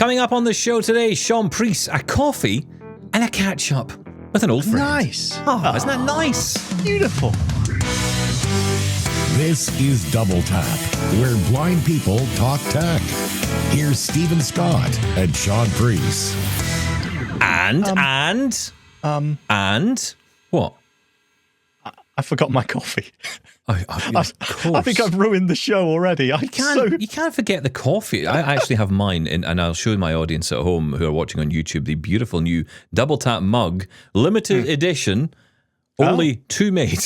Coming up on the show today, Shaun Preece, a coffee and a catch-up with an old friend. Nice. Oh, isn't that nice? Beautiful. This is Double Tap, where blind people talk tech. Here's Stephen Scott and Shaun Preece. And what? I forgot my coffee. Of course. I think I've ruined the show already. You can't forget the coffee. I actually have mine, and I'll show my audience at home who are watching on YouTube the beautiful new Double Tap mug, limited edition, only two made.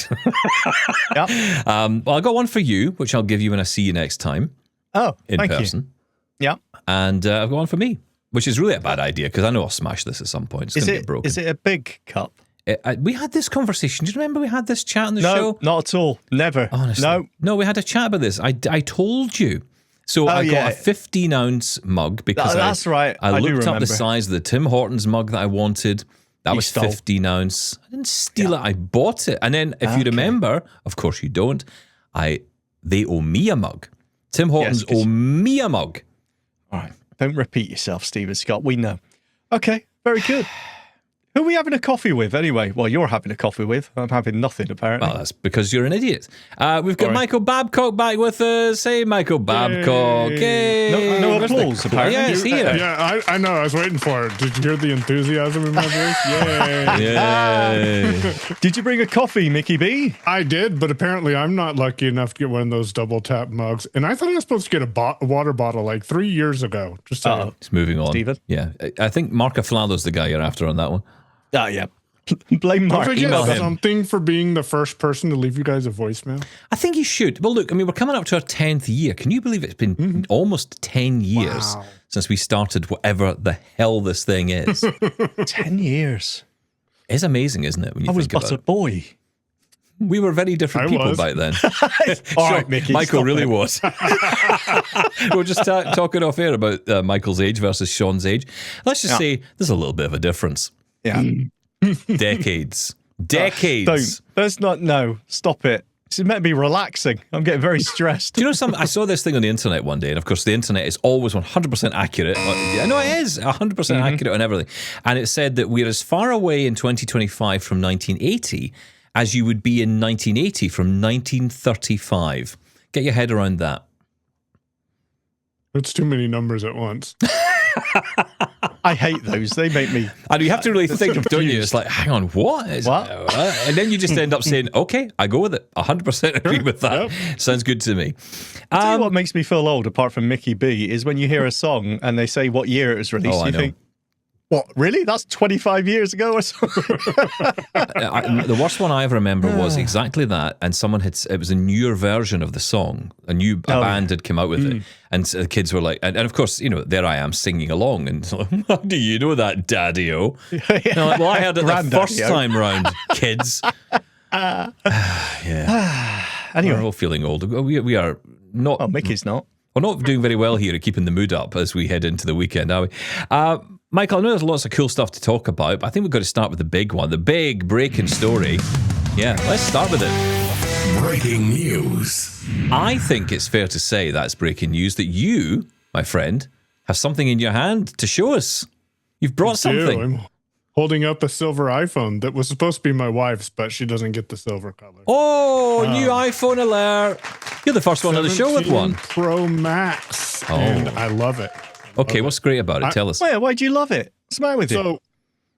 Yep. Well, I got one for you, which I'll give you when I see you next time. Oh, in thank person. You. Yeah. And I've got one for me, which is really a bad idea because I know I'll smash this at some point. It's going to get broken. Is it a big cup? We had this conversation. Do you remember we had this chat on the show? No, not at all. Never. Honestly. No, we had a chat about this. I told you. So I got a 15-ounce mug because that's right. I looked up the size of the Tim Hortons mug that I wanted. That was 15 ounce. I didn't steal it. I bought it. And then, if you remember, of course you don't, they owe me a mug. Tim Hortons owe me a mug. All right. Don't repeat yourself, Stephen Scott. We know. Okay. Very good. Who are we having a coffee with anyway? Well, you're having a coffee with. I'm having nothing, apparently. Well, that's because you're an idiot. We've got Michael Babcock back with us. Hey, Michael Babcock. Yay. No applause, apparently. Yeah, it's here. Yeah, I know. I was waiting for it. Did you hear the enthusiasm in my voice? Yay. Yay. Did you bring a coffee, Mickey B? I did, but apparently I'm not lucky enough to get one of those double tap mugs. And I thought I was supposed to get a water bottle like 3 years ago. Just saying. It's moving on. Stephen? Yeah. I think Mark Aflalo's the guy you're after on that one. Oh, yeah. Blame Mark. Email him. Something for being the first person to leave you guys a voicemail. I think you should. Well, look, I mean, we're coming up to our 10th year. Can you believe it's been almost 10 years since we started whatever the hell this thing is? 10 years. It's amazing, isn't it? When you I was think but about a boy. We were very different people back then. All right, Mickey. Michael really was. We're just talking off air about Michael's age versus Shaun's age. Let's just say there's a little bit of a difference. Yeah. Decades. Don't. Let's not. No. Stop it. It's meant to be relaxing. I'm getting very stressed. Do you know something? I saw this thing on the internet one day, and of course the internet is always 100% accurate. I know it is 100% accurate on everything. And it said that we're as far away in 2025 from 1980 as you would be in 1980 from 1935. Get your head around that. It's too many numbers at once. I hate those. They make me... And you have to really think of, don't you? It's like, hang on, what? What? And then you just end up saying, okay, I go with it. 100% agree with that. Yep. Sounds good to me. Tell you what makes me feel old, apart from Mickey B, is when you hear a song and they say what year it was released. You think, what, really? That's 25 years ago or something? The worst one I ever remember was exactly that. And it was a newer version of the song. A band had come out with it. And so the kids were like, and of course, you know, there I am singing along. And so, how do you know that, Daddy-O? And I'm like, well, I heard it the first time round, kids. Anyway. We're all feeling old. We are not. Oh, Mickey's not. We're not doing very well here at keeping the mood up as we head into the weekend, are we? Michael, I know there's lots of cool stuff to talk about, but I think we've got to start with the big one, the big breaking story. Yeah, let's start with it. Breaking news. I think it's fair to say that's breaking news that you, my friend, have something in your hand to show us. You've brought something. I'm holding up a silver iPhone that was supposed to be my wife's, but she doesn't get the silver color. Oh, new iPhone alert. You're the first one on the show with one. Pro Max, and I love it. Okay, what's great about it? Tell us. Why do you love it? What's the matter with you?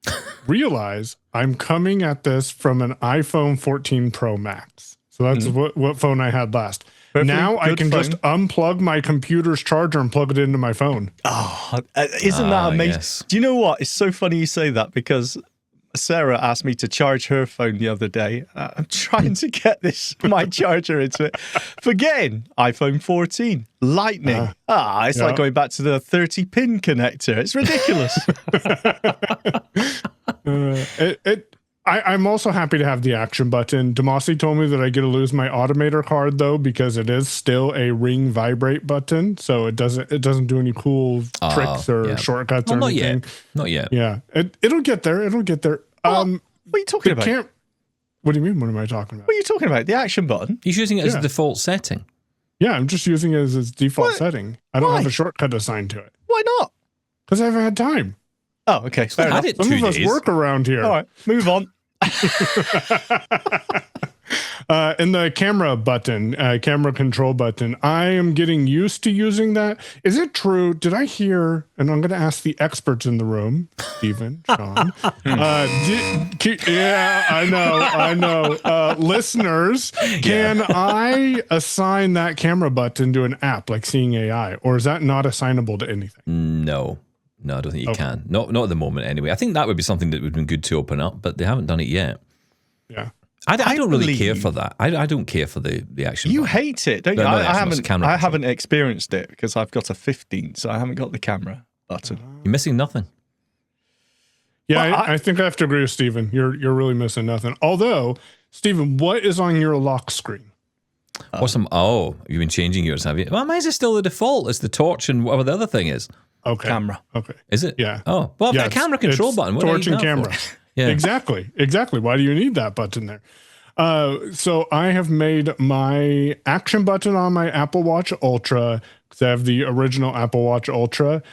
So, realize I'm coming at this from an iPhone 14 Pro Max. So that's what phone I had last. Now I can just unplug my computer's charger and plug it into my phone. Oh, isn't that amazing? Yes. Do you know what? It's so funny you say that because Sarah asked me to charge her phone the other day. I'm trying to get my charger into it. Forgetting iPhone 14, Lightning. It's like going back to the 30-pin connector. It's ridiculous. I'm also happy to have the action button. Demasi told me that I get to lose my Automator card though because it is still a ring vibrate button, so it doesn't do any cool tricks or shortcuts or anything. Not yet. Yeah, it'll get there. It'll get there. What are you talking about? What do you mean? What am I talking about? What are you talking about? The action button? He's using it as a default setting. Yeah, I'm just using it as its default setting. I don't have a shortcut assigned to it. Why not? Because I haven't had time. Oh, okay. Fair enough. Some of us work around here. All right, move on. And the camera button, camera control button, I am getting used to using that. Is it true? Did I hear, and I'm going to ask the experts in the room, Stephen, Shaun. Yeah, I know. Listeners, can I assign that camera button to an app like Seeing AI, or is that not assignable to anything? No, I don't think you can. Not at the moment, anyway. I think that would be something that would have been good to open up, but they haven't done it yet. Yeah. I don't really care for that. I don't care for the action. You button. hate it, don't you? No, I haven't experienced it because I've got a 15, so I haven't got the camera button. You're missing nothing. Yeah, I think I have to agree with Stephen. You're really missing nothing. Although, Stephen, what is on your lock screen? What's some? Oh, you've been changing yours, have you? Well, mine's is still the default. It's the torch and whatever the other thing is. Okay. Camera. Okay. Is it? Yeah. Oh, well, I've got a camera control button. What torch do I and need that camera. for? Yeah. Exactly. Why do you need that button there? So I have made my action button on my Apple Watch Ultra, because I have the original Apple Watch Ultra,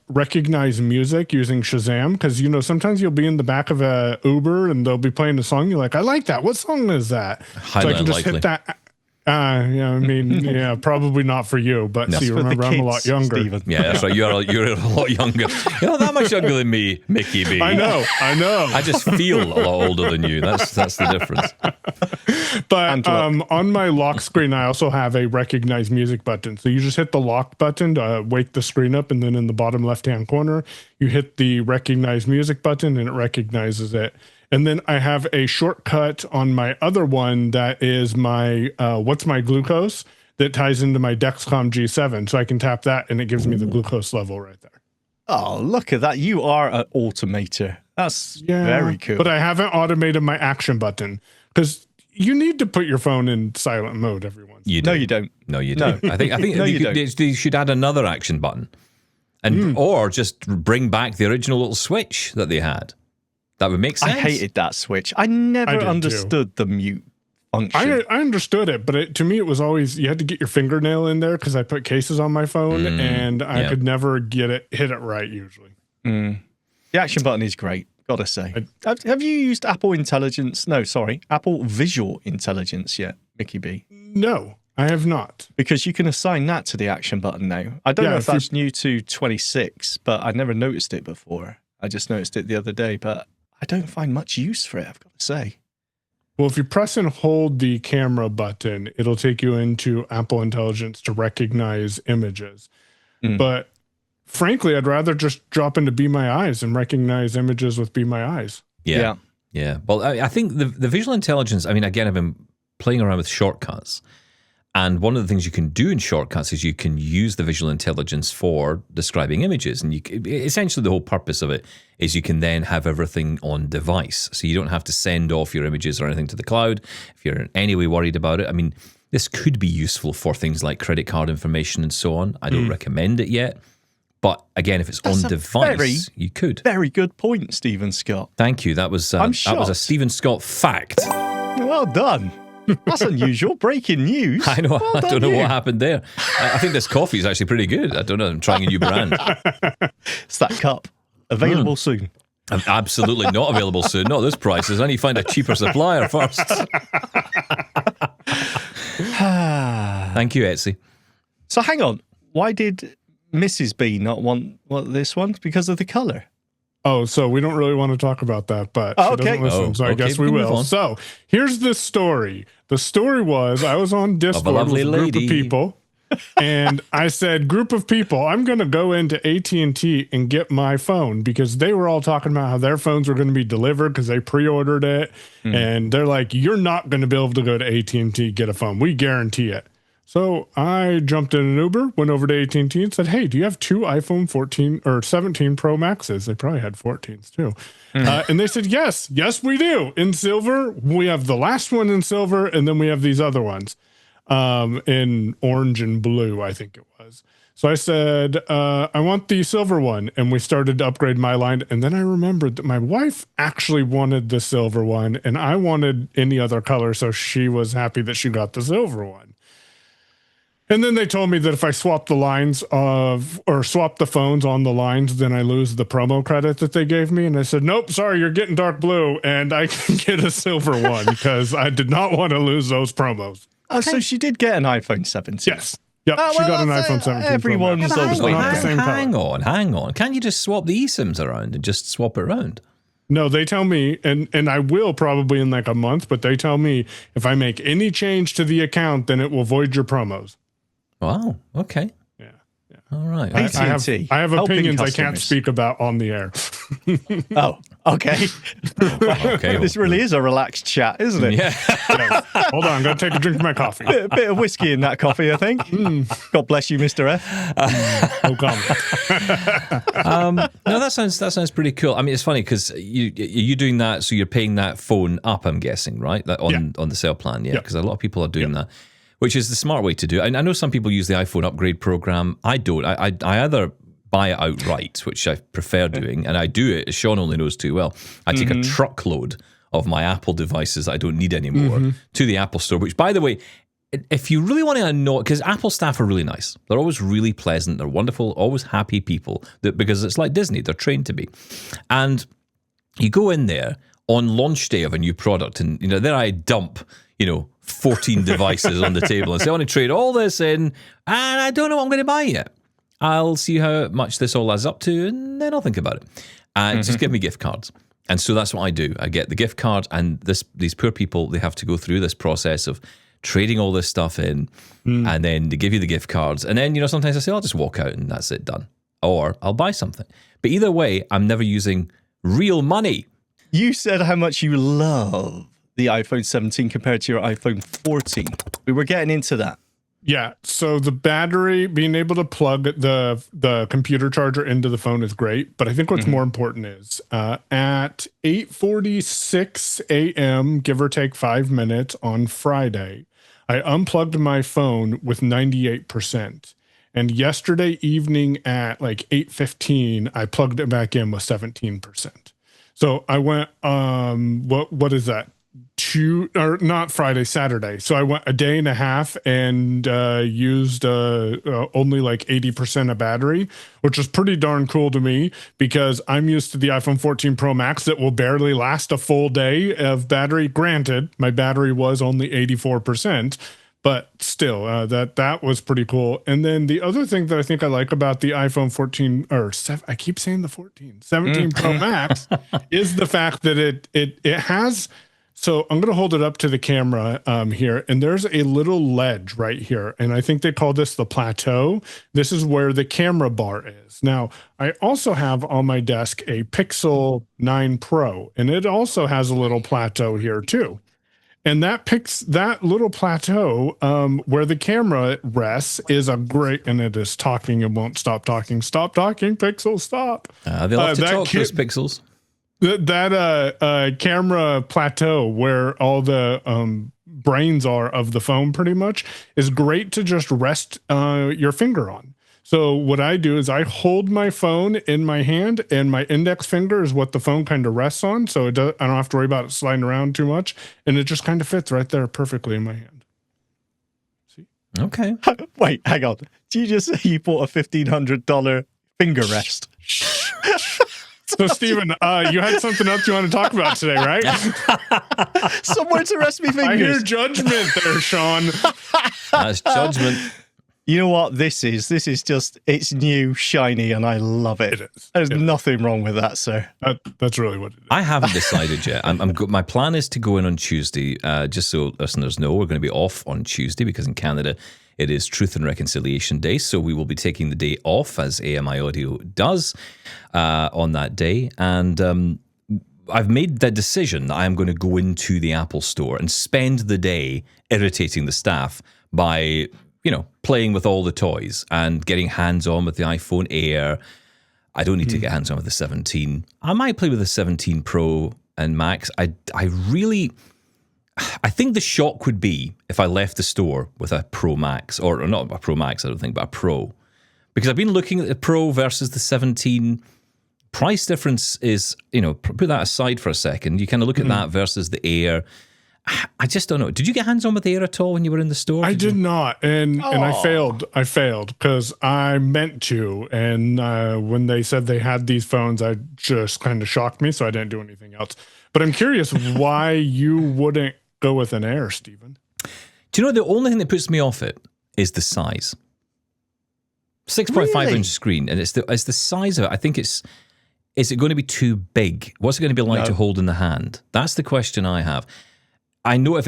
recognize music using Shazam. Because, sometimes you'll be in the back of a Uber and they'll be playing a song. You're like, I like that. What song is that? Highly so I can just hit that. Probably not for you, but No. see, remember, I'm a lot younger. Stephen. Yeah, that's right. You're a lot younger. You're not that much younger than me, Mickey B. I know. I just feel a lot older than you. That's the difference. But on my lock screen, I also have a recognize music button. So you just hit the lock button to wake the screen up, and then in the bottom left-hand corner, you hit the recognize music button, and it recognizes it. And then I have a shortcut on my other one that is my what's my glucose that ties into my Dexcom G7. So I can tap that, and it gives me the glucose level right there. Oh, look at that. You are an automator. That's very cool. But I haven't automated my action button because you need to put your phone in silent mode every once. No, you don't. I think No, you should add another action button, and or just bring back the original little switch that they had. That would make sense. I hated that switch. I never understood the mute function. I understood it, but to me it was always you had to get your fingernail in there because I put cases on my phone and I could never hit it right usually. The action button is great, gotta say. Have you used Apple Visual Intelligence yet, Mickey B? No, I have not. Because you can assign that to the action button now. I don't know if that's new to 26, but I never noticed it before. I just noticed it the other day, but I don't find much use for it, I've got to say. Well, if you press and hold the camera button, it'll take you into Apple Intelligence to recognize images. But frankly, I'd rather just drop into Be My Eyes and recognize images with Be My Eyes. Yeah. Well, I think the visual intelligence, I mean, again, I've been playing around with shortcuts. And one of the things you can do in shortcuts is you can use the visual intelligence for describing images. And essentially the whole purpose of it is you can then have everything on device. So you don't have to send off your images or anything to the cloud if you're in any way worried about it. I mean, this could be useful for things like credit card information and so on. I don't recommend it yet. But again, if it's on device, you could. Very good point, Stephen Scott. Thank you. That was a Stephen Scott fact. Well done. That's unusual. Breaking news. I know. I don't know what happened there. I think this coffee is actually pretty good. I don't know. I'm trying a new brand. It's that cup. Available soon. Absolutely not available soon. Not at this prices. I need to find a cheaper supplier first. Thank you, Etsy. So hang on. Why did Mrs. B not want this one? Because of the colour. Oh, so we don't really want to talk about that, but she doesn't listen, so I guess we will. So here's the story. The story was I was on Discord with a group of people, and I said, group of people, I'm going to go into AT&T and get my phone because they were all talking about how their phones were going to be delivered because they pre-ordered it. And they're like, you're not going to be able to go to AT&T, get a phone. We guarantee it. So I jumped in an Uber, went over to AT&T and said, hey, do you have two iPhone 14 or 17 Pro Maxes? They probably had 14s too. And they said, yes, we do. In silver, we have the last one in silver, and then we have these other ones in orange and blue, I think it was. So I said, I want the silver one. And we started to upgrade my line. And then I remembered that my wife actually wanted the silver one, and I wanted any other color. So she was happy that she got the silver one. And then they told me that if I swap the swap the phones on the lines, then I lose the promo credit that they gave me. And I said, nope, sorry, you're getting dark blue, and I can get a silver one because I did not want to lose those promos. Oh, so she did get an iPhone 17. Yes. Yep, she got an iPhone 17. Everyone's always hang on. Can't you just swap the eSIMs around and just swap it around? No, they tell me, and I will probably in like a month, but they tell me if I make any change to the account, then it will void your promos. Wow. Okay. Yeah. All right. I have opinions I can't speak about on the air. Oh, okay. Okay. This really is a relaxed chat, isn't it? Yeah. Yes. Hold on, I'm going to take a drink of my coffee. Bit of whiskey in that coffee, I think. God bless you, Mr. F. No comment. No, that sounds pretty cool. I mean, it's funny because you doing that, so you're paying that phone up, I'm guessing, right? That on the sale plan, yeah. Because a lot of people are doing that, which is the smart way to do it. And I know some people use the iPhone upgrade program. I don't. I either buy it outright, which I prefer doing, and I do it, as Shaun only knows too well. I take a truckload of my Apple devices that I don't need anymore to the Apple Store, which, by the way, if you really want to know, because Apple staff are really nice. They're always really pleasant. They're wonderful, always happy people, because it's like Disney. They're trained to be. And you go in there on launch day of a new product, and there I dump, 14 devices on the table and say, I want to trade all this in, and I don't know what I'm going to buy yet. I'll see how much this all adds up to, and then I'll think about it. And just give me gift cards. And so that's what I do. I get the gift card, and these poor people, they have to go through this process of trading all this stuff in, and then they give you the gift cards. And then, sometimes I say, I'll just walk out and that's it, done. Or I'll buy something. But either way, I'm never using real money. You said how much you love the iPhone 17 compared to your iPhone 14. We were getting into that. Yeah, so the battery, being able to plug the computer charger into the phone is great, but I think what's more important is at 8:46 a.m., give or take 5 minutes on Friday, I unplugged my phone with 98%. And yesterday evening at like 8:15, I plugged it back in with 17%. So I went, what is that? Saturday. So I went a day and a half and used only like 80% of battery, which is pretty darn cool to me because I'm used to the iPhone 14 Pro Max that will barely last a full day of battery. Granted, my battery was only 84%, but still, that was pretty cool. And then the other thing that I think I like about the iPhone 14 I keep saying the 17 Pro Max is the fact that it has. So I'm going to hold it up to the camera here, and there's a little ledge right here, and I think they call this the plateau. This is where the camera bar is. Now, I also have on my desk a Pixel 9 Pro, and it also has a little plateau here too. And that little plateau where the camera rests is a great, and it is talking and won't stop talking. Stop talking, Pixel, stop. They love to talk, those pixels. That camera plateau where all the brains are of the phone pretty much is great to just rest your finger on. So what I do is I hold my phone in my hand, and my index finger is what the phone kind of rests on. So I don't have to worry about it sliding around too much, and it just kind of fits right there perfectly in my hand. See? Okay. Wait, hang on. Did you just say you bought a $1,500 finger rest? So, Stephen, you had something else you want to talk about today, right? Somewhere to rest me fingers. I hear judgment there, Shaun. That's judgment. You know what this is? This is just, it's new, shiny, and I love it. It is. There's nothing wrong with that, sir. That's really what it is. I haven't decided yet. My plan is to go in on Tuesday, just so listeners know, we're going to be off on Tuesday because in Canada it is Truth and Reconciliation Day, so we will be taking the day off, as AMI Audio does, on that day. And I've made the decision that I'm going to go into the Apple Store and spend the day irritating the staff by, playing with all the toys and getting hands-on with the iPhone Air. I don't need to get hands-on with the 17. I might play with the 17 Pro and Max. I think the shock would be if I left the store with a Pro Max, or not a Pro Max, I don't think, but a Pro. Because I've been looking at the Pro versus the 17. Price difference is, put that aside for a second. You kind of look at that versus the Air, I just don't know. Did you get hands-on with the Air at all when you were in the store? I did not, and I failed. I failed because I meant to, and when they said they had these phones, I just kind of shocked me, so I didn't do anything else. But I'm curious why you wouldn't go with an Air, Stephen. Do you know the only thing that puts me off it is the size. 6.5 inch screen, and it's the size of it. I think is it going to be too big? What's it going to be like to hold in the hand? That's the question I have. I know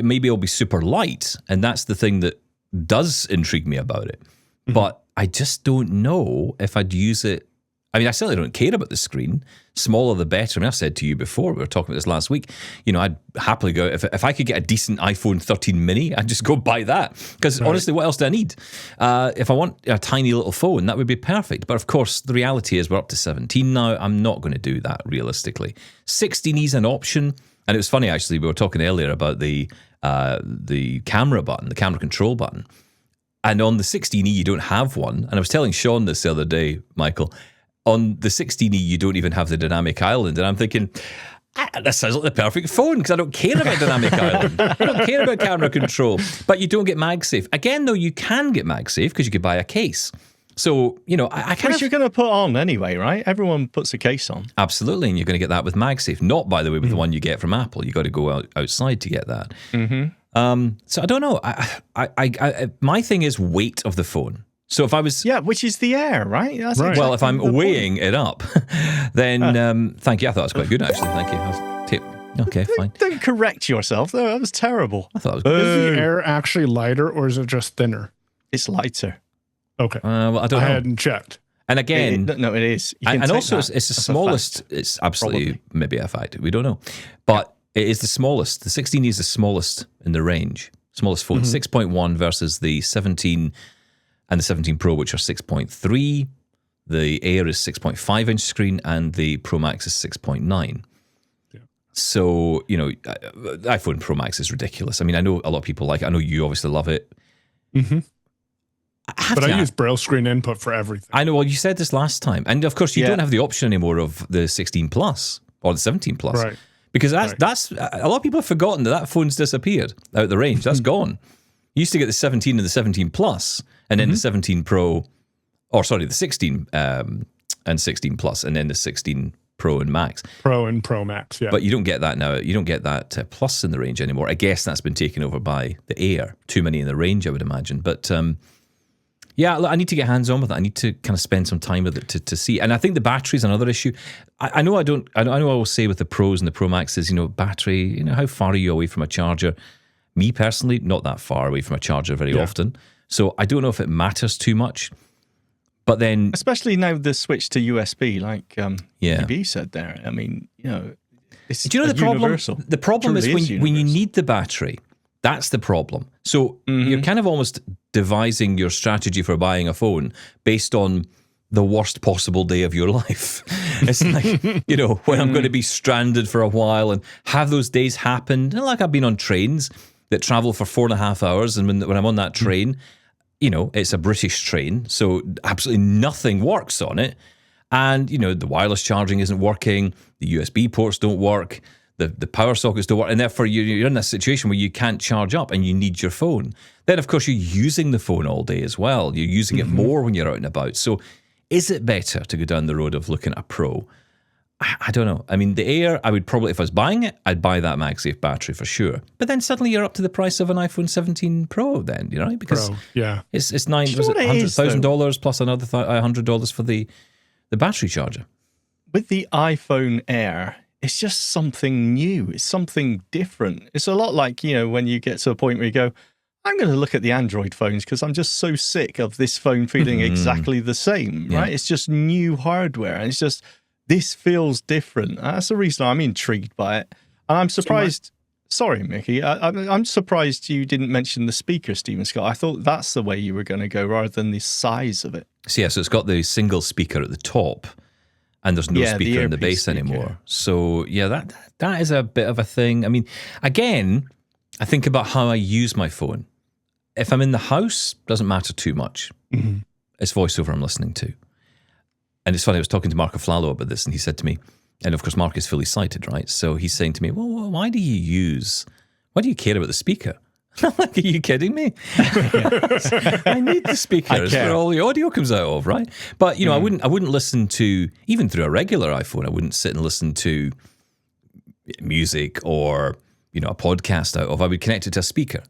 maybe it'll be super light, and that's the thing that does intrigue me about it. Mm-hmm. But I just don't know if I'd use it. I mean, I certainly don't care about the screen. Smaller the better. I mean, I've said to you before, we were talking about this last week, I'd happily go, if I could get a decent iPhone 13 mini, I'd just go buy that. Because honestly, what else do I need? If I want a tiny little phone, that would be perfect. But of course, the reality is we're up to 17 now. I'm not going to do that realistically. 16 is an option. And it was funny, actually, we were talking earlier about the camera button, the camera control button. And on the 16E, you don't have one. And I was telling Shaun this the other day, Michael, on the 16E, you don't even have the dynamic island. And I'm thinking, that sounds like the perfect phone because I don't care about dynamic island. I don't care about camera control. But you don't get MagSafe. Again, though, you can get MagSafe because you could buy a case. So, I kind Which you're going to put on anyway, right? Everyone puts a case on. Absolutely, and you're going to get that with MagSafe. Not, by the way, with the one you get from Apple. You got to go outside to get that. Mm-hmm. So I don't know. I my thing is weight of the phone. So if I was... Yeah, which is the Air, right? That's right. Well, if I'm weighing it up, then thank you. I thought it was quite good, actually. Thank you. Okay, fine. Don't correct yourself, though. That was terrible. I thought it was good. Is the Air actually lighter, or is it just thinner? It's lighter. Okay. Well, I don't know. I hadn't checked. And again... No, it is. And also, it's the smallest. It's absolutely maybe a fact. We don't know. But it is the smallest. The 16 is the smallest in the range. Smallest phone. 6.1 versus the 17 and the 17 Pro, which are 6.3. The Air is 6.5 inch screen, and the Pro Max is 6.9. Yeah. So, the iPhone Pro Max is ridiculous. I mean, I know a lot of people like it. I know you obviously love it. Mm-hmm. I use Braille screen input for everything. I know. Well, you said this last time. And of course, you don't have the option anymore of the 16 Plus or the 17 Plus. Right. Because that's a lot of people have forgotten that phone's disappeared out of the range. That's gone. You used to get the 17 and the 17 Plus, and then the 17 Pro, the 16 and 16 Plus, and then the 16 Pro and Max. Pro and Pro Max, yeah. But you don't get that now. You don't get that Plus in the range anymore. I guess that's been taken over by the Air. Too many in the range, I would imagine. But... yeah, I need to get hands on with it. I need to kind of spend some time with it to see. And I think the battery is another issue. I know I will say with the Pros and the Pro Maxes, battery, how far are you away from a charger? Me personally, not that far away from a charger very often. So I don't know if it matters too much. But then... especially now the switch to USB, like EB said there. I mean, it's do you know the problem? Universal. The problem is when you need the battery. That's the problem. So you're kind of almost devising your strategy for buying a phone based on the worst possible day of your life. It's like, when I'm going to be stranded for a while and have those days happen. Like I've been on trains that travel for 4.5 hours. And when I'm on that train, it's a British train. So absolutely nothing works on it. And, the wireless charging isn't working. The USB ports don't work. The power sockets don't work, and therefore you're in this situation where you can't charge up and you need your phone. Then, of course, you're using the phone all day as well. You're using it more when you're out and about. So is it better to go down the road of looking at a Pro? I don't know. I mean, the Air, I would probably, if I was buying it, I'd buy that MagSafe battery for sure. But then suddenly you're up to the price of an iPhone 17 Pro then, because it's $100,000 plus another $100 for the battery charger. With the iPhone Air, it's just something new. It's something different. It's a lot like, when you get to a point where you go, I'm going to look at the Android phones because I'm just so sick of this phone feeling exactly the same, right? It's just new hardware. And it's just, this feels different. That's the reason I'm intrigued by it. And I'm surprised. Sorry, Mickey. I'm surprised you didn't mention the speaker, Stephen Scott. I thought that's the way you were going to go rather than the size of it. So it's got the single speaker at the top. And there's no speaker in the base anymore. So, that is a bit of a thing. I mean, again, I think about how I use my phone. If I'm in the house, doesn't matter too much. Mm-hmm. It's voiceover I'm listening to. And it's funny, I was talking to Mark Aflalo about this, and he said to me, and of course, Mark is fully sighted, right? So he's saying to me, well, why do you use Why do you care about the speaker? Like, are you kidding me? I need the speakers where all the audio comes out of, right? But I wouldn't listen to, even through a regular iPhone, I wouldn't sit and listen to music or a podcast out of. I would connect it to a speaker.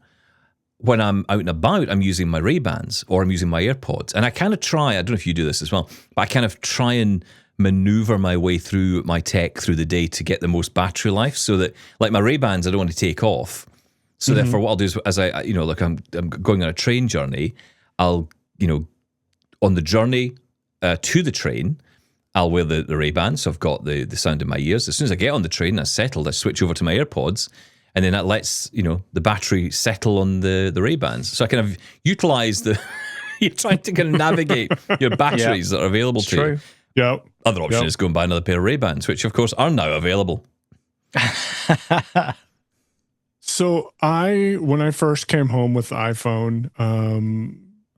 When I'm out and about, I'm using my Ray-Bans or I'm using my AirPods, and I kind of try. I don't know if you do this as well, but I kind of try and maneuver my way through my tech through the day to get the most battery life, so that, like, my Ray-Bans, I don't want to take off. So therefore, what I'll do is, as I'm going on a train journey, I'll, on the journey to the train, I'll wear the Ray-Bans, so I've got the sound in my ears. As soon as I get on the train, I'm settled, I switch over to my AirPods, and then that lets, the battery settle on the Ray-Bans. So I kind of utilize you're trying to kind of navigate your batteries that are available to you. Yep. Other option is go and buy another pair of Ray-Bans, which of course are now available. So when I first came home with the iPhone,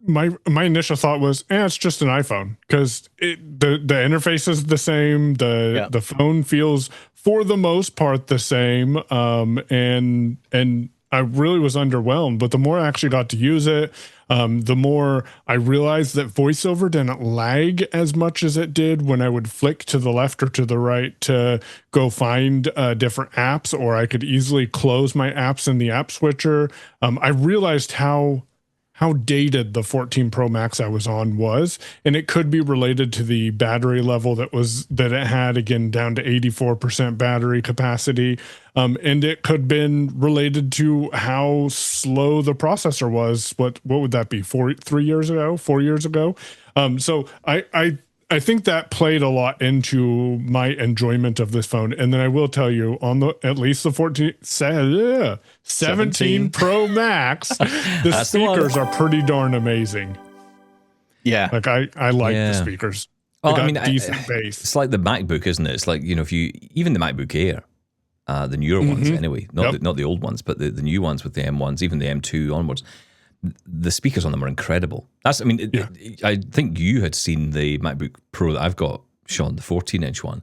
my initial thought was, it's just an iPhone, because the interface is the same. The phone feels for the most part the same. And I really was underwhelmed, but the more I actually got to use it, the more I realized that VoiceOver didn't lag as much as it did when I would flick to the left or to the right to go find different apps, or I could easily close my apps in the app switcher. I realized how dated the 14 Pro Max I was on was, and it could be related to the battery level that it had, again, down to 84% battery capacity. And it could have been related to how slow the processor was. What would that be? 4 years ago? So I think that played a lot into my enjoyment of this phone. And then I will tell you, on at least the 17 Pro Max, the speakers are pretty darn amazing. Yeah. Like I like the speakers. They got decent bass. It's like the MacBook, isn't it? It's like, if you, even the MacBook Air, the newer ones anyway, not the old ones, but the new ones with the M1s, even the M2 onwards, the speakers on them are incredible. I think you had seen the MacBook Pro that I've got, Shaun, the 14-inch one.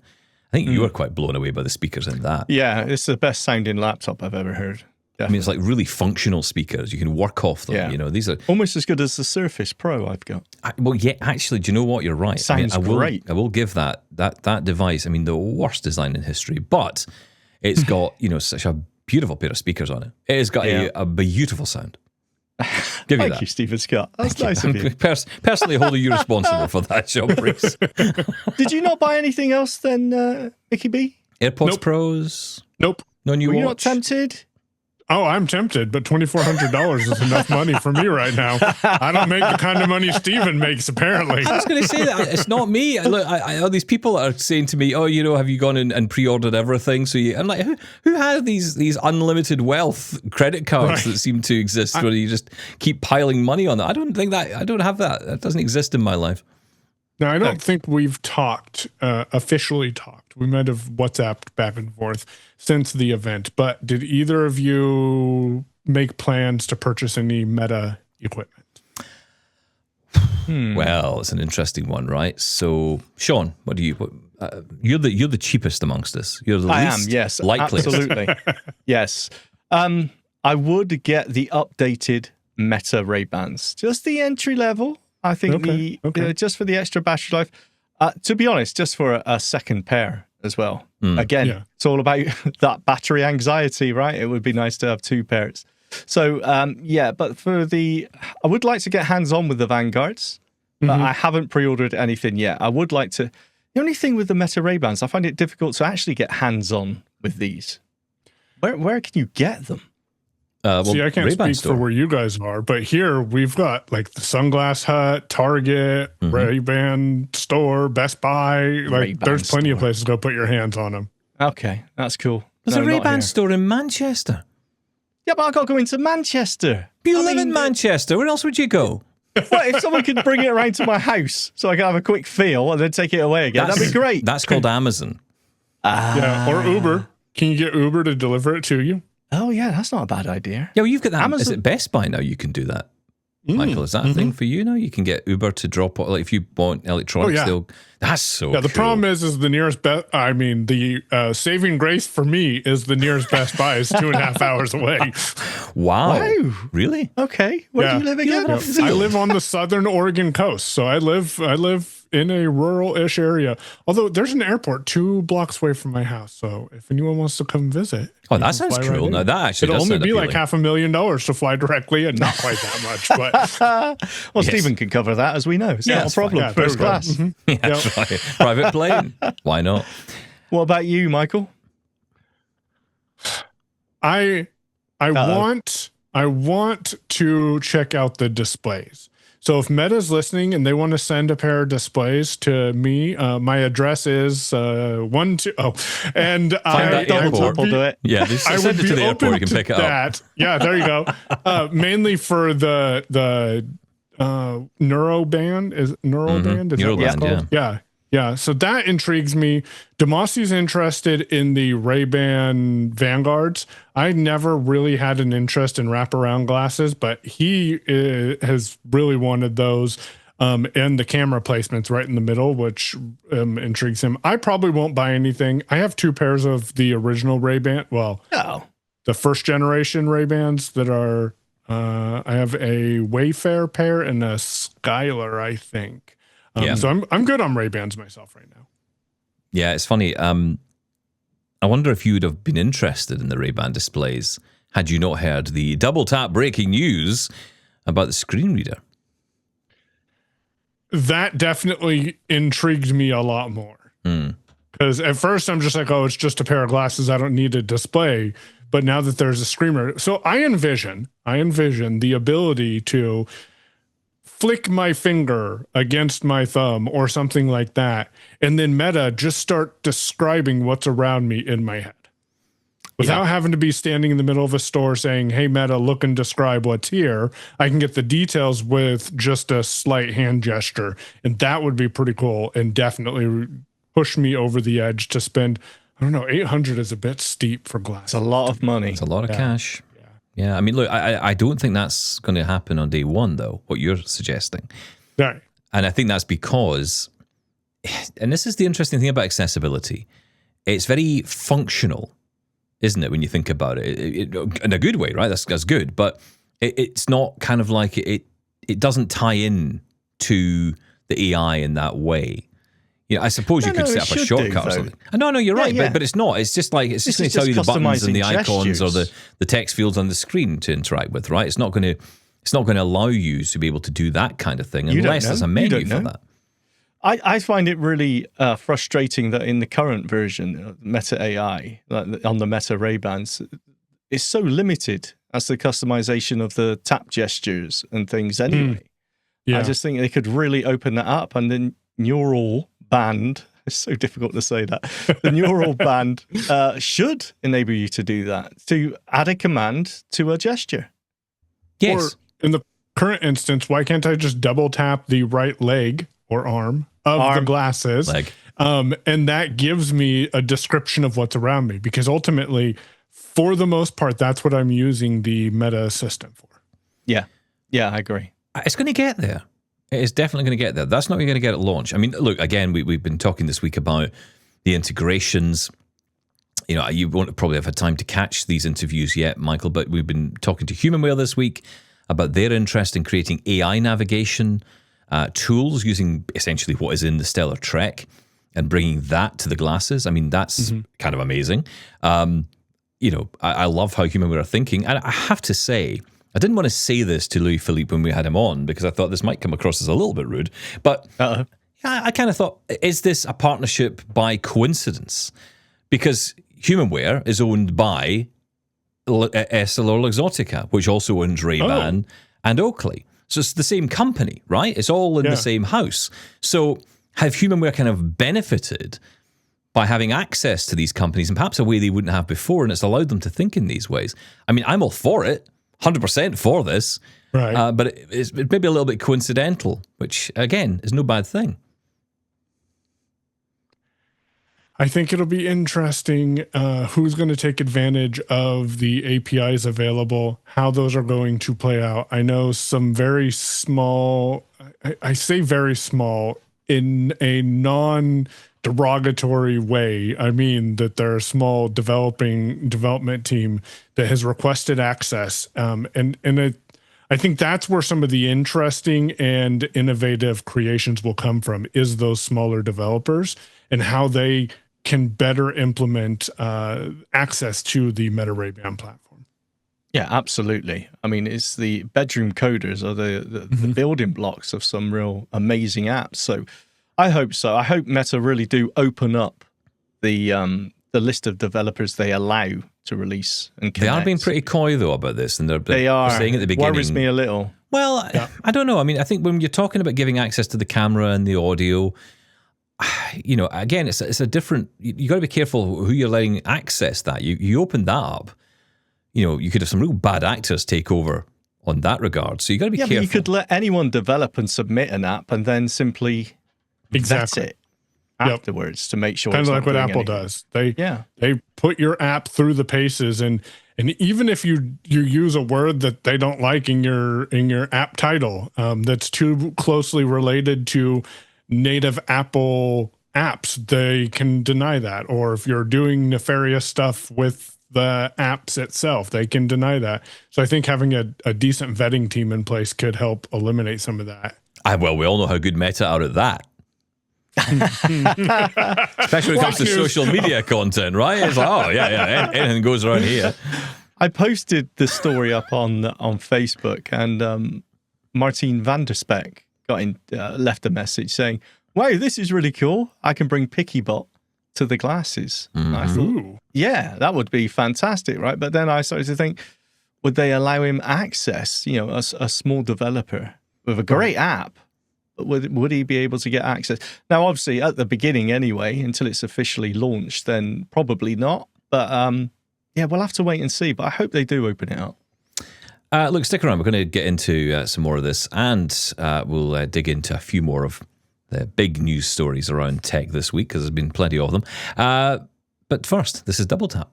I think you were quite blown away by the speakers in that. Yeah, it's the best sounding laptop I've ever heard. Definitely. I mean, it's like really functional speakers. You can work off them. Yeah. These are almost as good as the Surface Pro I've got. Actually, do you know what? You're right. Sounds great. I will give that device, the worst design in history, but it's got, such a beautiful pair of speakers on it. It has got a beautiful sound. Give you Thank you, Stephen Scott. That's Thank nice you. of you. Personally holding you responsible for that, Shaun Preece. Did you not buy anything else then, Mickey B? AirPods Pros? Nope. No new Were watch? you not tempted? Oh, I'm tempted, but $2,400 is enough money for me right now. I don't make the kind of money Steven makes, apparently. I was going to say that it's not me. Look, all these people are saying to me, have you gone in and pre-ordered everything? So I'm like, who has these unlimited wealth credit cards that seem to exist where you just keep piling money on it? I don't have that. That doesn't exist in my life. Now, I don't think we've officially talked. We might have WhatsApped back and forth since the event, but did either of you make plans to purchase any Meta equipment? Well, it's an interesting one, right? So, Shaun, what do you? You're the cheapest amongst us. You're the least yes, likely. Absolutely, yes. I would get the updated Meta Ray-Bans, just the entry level. I think just for the extra battery life. To be honest, just for a second pair as well. Again, it's all about that battery anxiety, right? It would be nice to have two pairs. So, but I would like to get hands-on with the Vanguards, but I haven't pre-ordered anything yet. I would like to. The only thing with the Meta Ray-Bans, I find it difficult to actually get hands-on with these. Where can you get them? See, I can't speak for where you guys are, but here we've got like the Sunglass Hut, Target, Ray-Ban store, Best Buy. Like, there's plenty of places to go put your hands on them. Okay, that's cool. There's a Ray-Ban store in Manchester. Yeah, but I got to go into Manchester. You live in Manchester. Where else would you go? Well, if someone could bring it around to my house so I can have a quick feel and then take it away again, that'd be great. That's called Amazon. Or Uber. Can you get Uber to deliver it to you? Oh, yeah, that's not a bad idea. Yeah, well, you've got that. Amazon. Is it Best Buy now? You can do that. Michael, is that a thing for you now? You can get Uber to drop, like if you want electronics, that's so Yeah, the cool. problem is the nearest best, the saving grace for me is the nearest Best Buy is 2.5 hours away. Wow. Really? Okay. Where do you live again? I live on the southern Oregon coast, so I live in a rural-ish area. Although there's an airport 2 blocks away from my house, so if anyone wants to come visit, oh, that sounds cool. Right, now that actually it'll does only sound be appealing. like $500,000 to fly directly, and not quite that much. But Well, Stephen can cover that, as we know. It's not a problem. Yeah, there First we go. class. Yeah, that's right. Private plane. Why not? What about you, Michael? I want to check out the displays. So if Meta's listening and they want to send a pair of displays to me, my address is 12. And I Double would do it. Yeah, just I send would it to be the airport. You open can to pick it up. that. Yeah, there you go. Mainly for the neuroband. Is neuroband? Is that what it's Neuroband, called? Yeah. So that intrigues me. Demasi's interested in the Ray-Ban Vanguards. I never really had an interest in wraparound glasses, but he has really wanted those. And the camera placements right in the middle, which intrigues him. I probably won't buy anything. I have 2 pairs of the original Ray-Ban. Well, the first generation Ray-Bans that are, I have a Wayfair pair and a Skylar, I think. So I'm good on Ray-Bans myself right now. Yeah, it's funny. I wonder if you would have been interested in the Ray-Ban displays had you not heard the double tap breaking news about the screen reader. That definitely intrigued me a lot more. Because at first I'm just like, oh, it's just a pair of glasses. I don't need a display. But now that there's a screen reader, so I envision the ability to flick my finger against my thumb or something like that, and then Meta just start describing what's around me in my head without having to be standing in the middle of a store saying, hey, Meta, look and describe what's here. I can get the details with just a slight hand gesture, and that would be pretty cool and definitely push me over the edge to spend, I don't know, $800 is a bit steep for glasses. It's a lot of money. It's a lot of cash. Yeah, I mean, look, I don't think that's going to happen on day one, though, what you're suggesting. Right. And I think that's because, and this is the interesting thing about accessibility, it's very functional, isn't it, when you think about it? In a good way, right? That's good. But it's not kind of like, it doesn't tie in to the AI in that way. You know, I suppose you could set up a shortcut or something. No, you're right, but it's not. It's just like it's just going to tell you the buttons and the icons or the text fields on the screen to interact with, right? It's not going to allow you to be able to do that kind of thing unless there's a menu for that. I find it really frustrating that in the current version, Meta AI, on the Meta Ray-Bans, it's so limited as the customization of the tap gestures and things anyway. I just think they could really open that up, and then neural band, it's so difficult to say that, the neural band should enable you to do that, to add a command to a gesture. Yes. Or in the current instance, why can't I just double tap the right leg or arm of the glasses? And that gives me a description of what's around me, because ultimately, for the most part, that's what I'm using the Meta Assistant for. Yeah, I agree. It's going to get there. It is definitely going to get there. That's not what you're going to get at launch. I mean, look, again, we've been talking this week about the integrations. You know, you won't probably have had time to catch these interviews yet, Michael, but we've been talking to HumanWare this week about their interest in creating AI navigation tools using essentially what is in the Stellar Trek and bringing that to the glasses. I mean, that's kind of amazing. You know, I love how HumanWare are thinking. And I have to say, I didn't want to say this to Louis Philippe when we had him on because I thought this might come across as a little bit rude. But I kind of thought, is this a partnership by coincidence? Because HumanWare is owned by EssilorLuxottica, which also owns Ray-Ban and Oakley. So it's the same company, right? It's all in the same house. So have HumanWare kind of benefited by having access to these companies in perhaps a way they wouldn't have before, and it's allowed them to think in these ways? I mean, I'm all for it. 100% for this, right? But it's maybe a little bit coincidental, which again is no bad thing. I think it'll be interesting who's going to take advantage of the APIs available, how those are going to play out. I know some very small, I say very small in a non-derogatory way. I mean that they're a small development team that has requested access. I think that's where some of the interesting and innovative creations will come from, is those smaller developers and how they can better implement access to the Meta Ray-Ban platform. Yeah, absolutely. I mean, it's the bedroom coders are the building blocks of some real amazing apps. So I hope so. I hope Meta really do open up the list of developers they allow to release and connect. They are being pretty coy, though, about this. And they are saying at the beginning... Worries me a little. Well, yeah. I don't know. I mean, I think when you're talking about giving access to the camera and the audio... You know, again, it's a different. You got to be careful who you're letting access that. You open that up, you know, you could have some real bad actors take over on that regard. So you got to be careful. But you could let anyone develop and submit an app and then simply vet it afterwards to make sure. Kind of like what Apple does. They put your app through the paces, and even if you use a word that they don't like in your app title, that's too closely related to native Apple apps, they can deny that. Or if you're doing nefarious stuff with the apps itself, they can deny that. So I think having a decent vetting team in place could help eliminate some of that. Well, we all know how good Meta are at that. Especially when it comes to social media content, right? It's like, oh, yeah, anything goes around here. I posted the story up on Facebook, and Martine van der Spek left a message saying, wow, this is really cool. I can bring PickyBot to the glasses. Mm-hmm. I thought, yeah, that would be fantastic, right? But then I started to think, would they allow him access, you know, a small developer with a great app, but would he be able to get access? Now, obviously, at the beginning anyway, until it's officially launched, then probably not. But yeah, we'll have to wait and see. But I hope they do open it up. Look, stick around. We're going to get into some more of this, and we'll dig into a few more of the big news stories around tech this week, because there's been plenty of them. But first, this is Double Tap.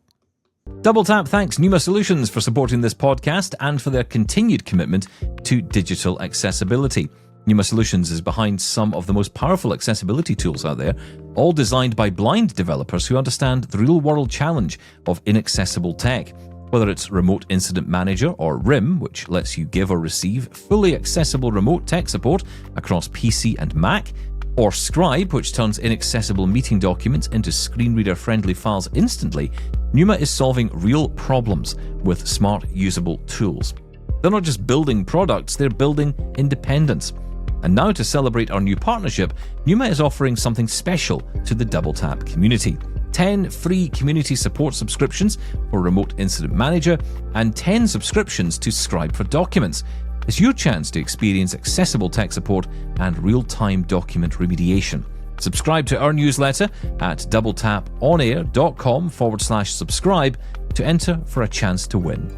Double Tap thanks Numa Solutions for supporting this podcast and for their continued commitment to digital accessibility. Numa Solutions is behind some of the most powerful accessibility tools out there, all designed by blind developers who understand the real-world challenge of inaccessible tech. Whether it's Remote Incident Manager or RIM, which lets you give or receive fully accessible remote tech support across PC and Mac, or Scribe, which turns inaccessible meeting documents into screen reader-friendly files instantly, Numa is solving real problems with smart, usable tools. They're not just building products, they're building independence. And now, to celebrate our new partnership, Numa is offering something special to the Double Tap community. 10 free community support subscriptions for Remote Incident Manager and 10 subscriptions to Scribe for Documents. It's your chance to experience accessible tech support and real-time document remediation. Subscribe to our newsletter at doubletaponair.com/subscribe to enter for a chance to win.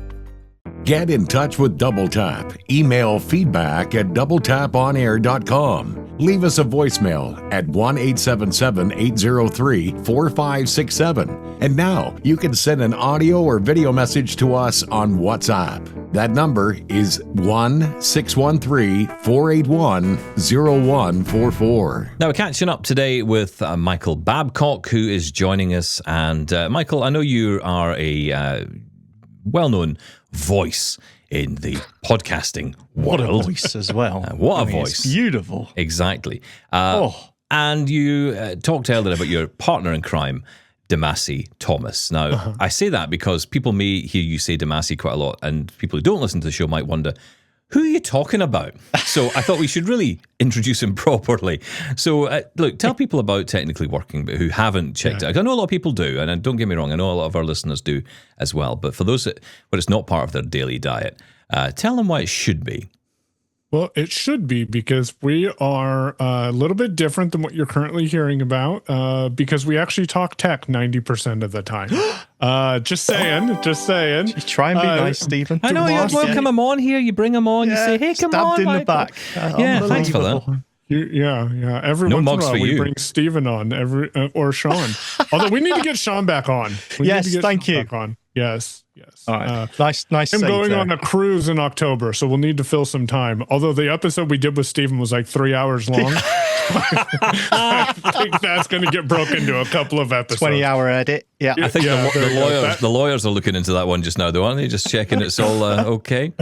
Get in touch with Double Tap. Email feedback@doubletaponair.com. Leave us a voicemail at 1-877-803-4567. And now you can send an audio or video message to us on WhatsApp. That number is 1-613-481-0144. Now, we're catching up today with Michael Babcock, who is joining us. And Michael, I know you are a well-known voice in the podcasting world. What a voice as well. What a voice. It's beautiful. Exactly. And you talked earlier about your partner in crime, Damasi Thomas. Now, I say that because people may hear you say Damasi quite a lot, and people who don't listen to the show might wonder, who are you talking about? So I thought we should really introduce him properly. So look, tell people about Technically Working, but who haven't checked it out. I know a lot of people do, and don't get me wrong, I know a lot of our listeners do as well. But for those where it's not part of their daily diet, tell them why it should be. Well, it should be, because we are a little bit different than what you're currently hearing about, because we actually talk tech 90% of the time. Just saying. You try and be nice, Stephen. I know, you welcome him on here, you bring him on, you say, hey, come on, Stabbed in Michael. the back. Yeah, thanks for that. Yeah. Every No once in a mugs while, for we you. bring Steven on, or Sean. Although we need to get Sean back on. Yes, thank you. Back on. Yes. All right. Nice I'm save going there. on a cruise in October, so we'll need to fill some time. Although the episode we did with Steven was like 3 hours long. I think that's going to get broken into a couple of episodes. 20-hour edit. Yeah. I think Yeah, there you go. the lawyers are looking into that one just now, though, aren't they? Just checking it's all okay.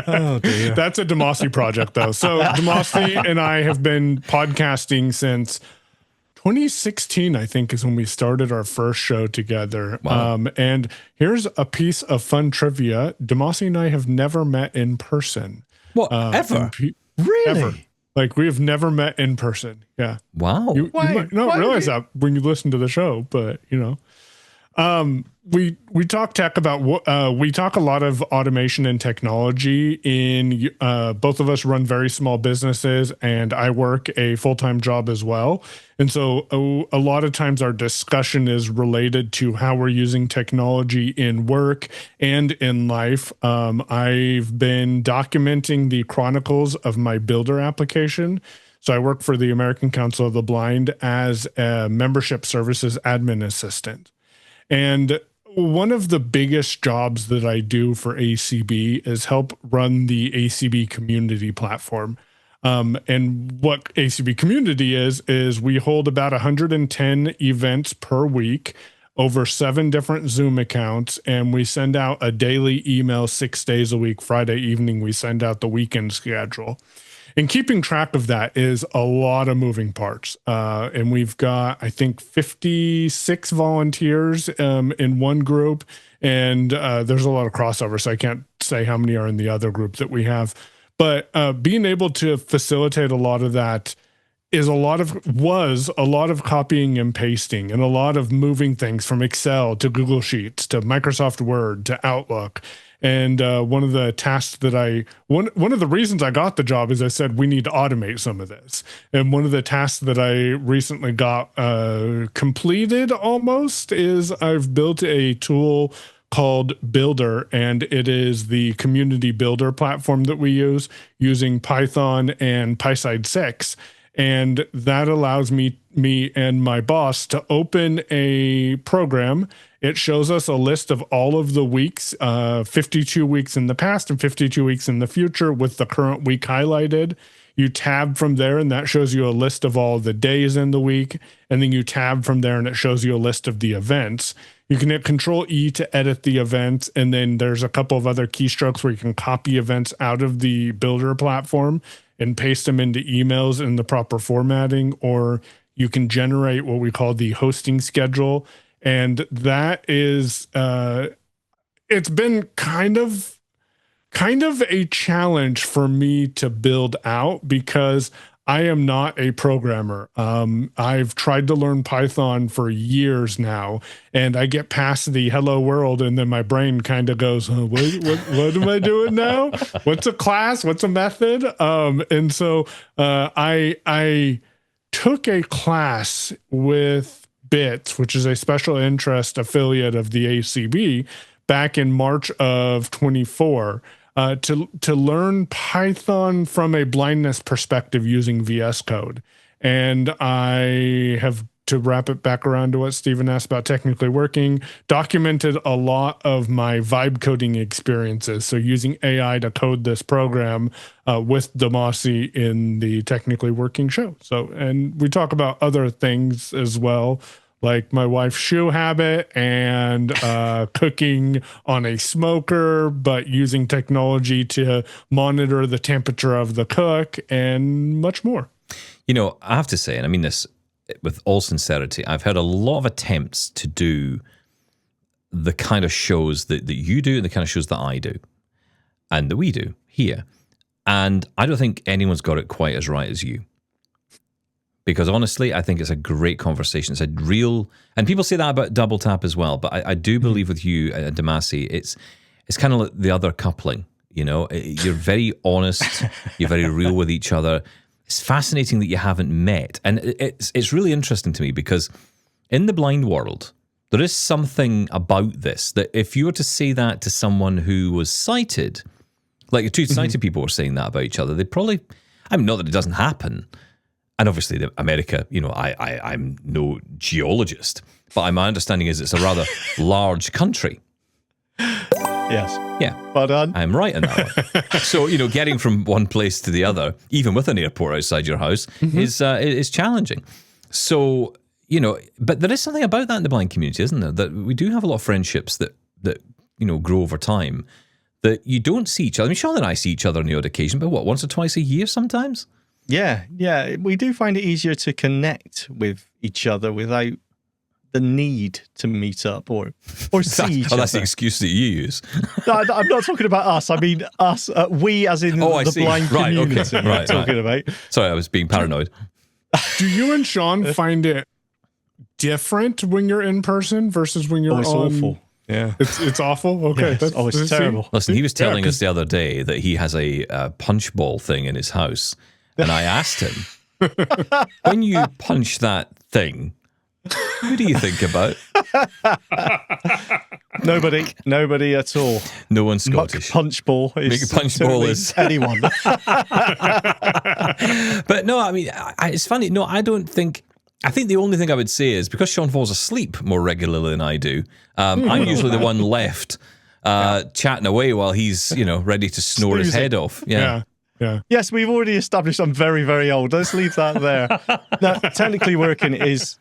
Oh, dear. That's a Demasi project, though. So Demasi and I have been podcasting since 2016, I think, is when we started our first show together. Wow. And here's a piece of fun trivia. Demasi and I have never met in person. What, ever? Really? Ever. Like, we have never met in person. Yeah. Wow. You might not realize that when you listen to the show, but, we talk tech about we talk a lot of automation and technology. In both of us run very small businesses, and I work a full-time job as well. And so a lot of times our discussion is related to how we're using technology in work and in life. I've been documenting the chronicles of my Builder application. So I work for the American Council of the Blind as a membership services admin assistant. And one of the biggest jobs that I do for ACB is help run the ACB community platform. And what ACB community is we hold about 110 events per week over 7 different Zoom accounts, and we send out a daily email 6 days a week. Friday evening, we send out the weekend schedule. And keeping track of that is a lot of moving parts. And we've got, I think, 56 volunteers in one group. And there's a lot of crossover, so I can't say how many are in the other group that we have. But being able to facilitate a lot of that was a lot of copying and pasting and a lot of moving things from Excel to Google Sheets to Microsoft Word to Outlook. And one of the tasks that one of the reasons I got the job is I said, we need to automate some of this. And one of the tasks that I recently got completed almost is I've built a tool called Builder, and it is the community builder platform that we use using Python and PySide 6. And that allows me and my boss to open a program. It shows us a list of all of the weeks, 52 weeks in the past and 52 weeks in the future with the current week highlighted. You tab from there, and that shows you a list of all the days in the week. And then you tab from there, and it shows you a list of the events. You can hit Control-E to edit the events, and then there's a couple of other keystrokes where you can copy events out of the Builder platform and paste them into emails in the proper formatting, or you can generate what we call the hosting schedule. And that is, it's been kind of a challenge for me to build out because I am not a programmer. I've tried to learn Python for years now, and I get past the hello world, and then my brain kind of goes, what am I doing now? What's a class? What's a method? And so I took a class with BITS, which is a special interest affiliate of the ACB, back in March of 24. To learn Python from a blindness perspective using VS Code. And I have, to wrap it back around to what Stephen asked about technically working, documented a lot of my vibe coding experiences. So using AI to code this program with Demasi in the technically working show. So, and we talk about other things as well, like my wife's shoe habit and cooking on a smoker, but using technology to monitor the temperature of the cook and much more. You know, I have to say, and I mean this with all sincerity, I've had a lot of attempts to do the kind of shows that you do and the kind of shows that I do and that we do here. And I don't think anyone's got it quite as right as you. Because honestly, I think it's a great conversation. It's a real, and people say that about Double Tap as well. But I do believe with you and Demasi, it's kind of like the other coupling. You know, you're very honest, you're very real with each other. It's fascinating that you haven't met, and it's really interesting to me because in the blind world, there is something about this that if you were to say that to someone who was sighted, like two sighted people were saying that about each other, they probably, I mean, not that it doesn't happen. and obviously America, I'm no geologist, but my understanding is it's a rather large country. Yes. Yeah. Well done. I'm right in that one. So, getting from one place to the other, even with an airport outside your house, is challenging. So, but there is something about that in the blind community, isn't there? That we do have a lot of friendships that grow over time, that you don't see each other. I mean, Shaun and I see each other on the odd occasion, but once or twice a year sometimes? Yeah. We do find it easier to connect with each other without the need to meet up or see each other. That's the excuse that you use. No, I'm not talking about us. I mean us, we as in the blind community. Okay. Right, talking about. Sorry, I was being paranoid. Do you and Shaun find it different when you're in person versus when you're it's on? Awful. Yeah. It's awful? Okay. Yeah, it's terrible. Listen, he was telling us the other day that he has a punch ball thing in his house. And I asked him, when you punch that thing, who do you think about? Nobody at all. No one Scottish. Punch ball is anyone. But no, I mean, it's funny. No, I think the only thing I would say is because Shaun falls asleep more regularly than I do, I'm usually the one left chatting away while he's, ready to snore his head off. Yeah. Yes, we've already established I'm very, very old. Let's leave that there. Now, technically working is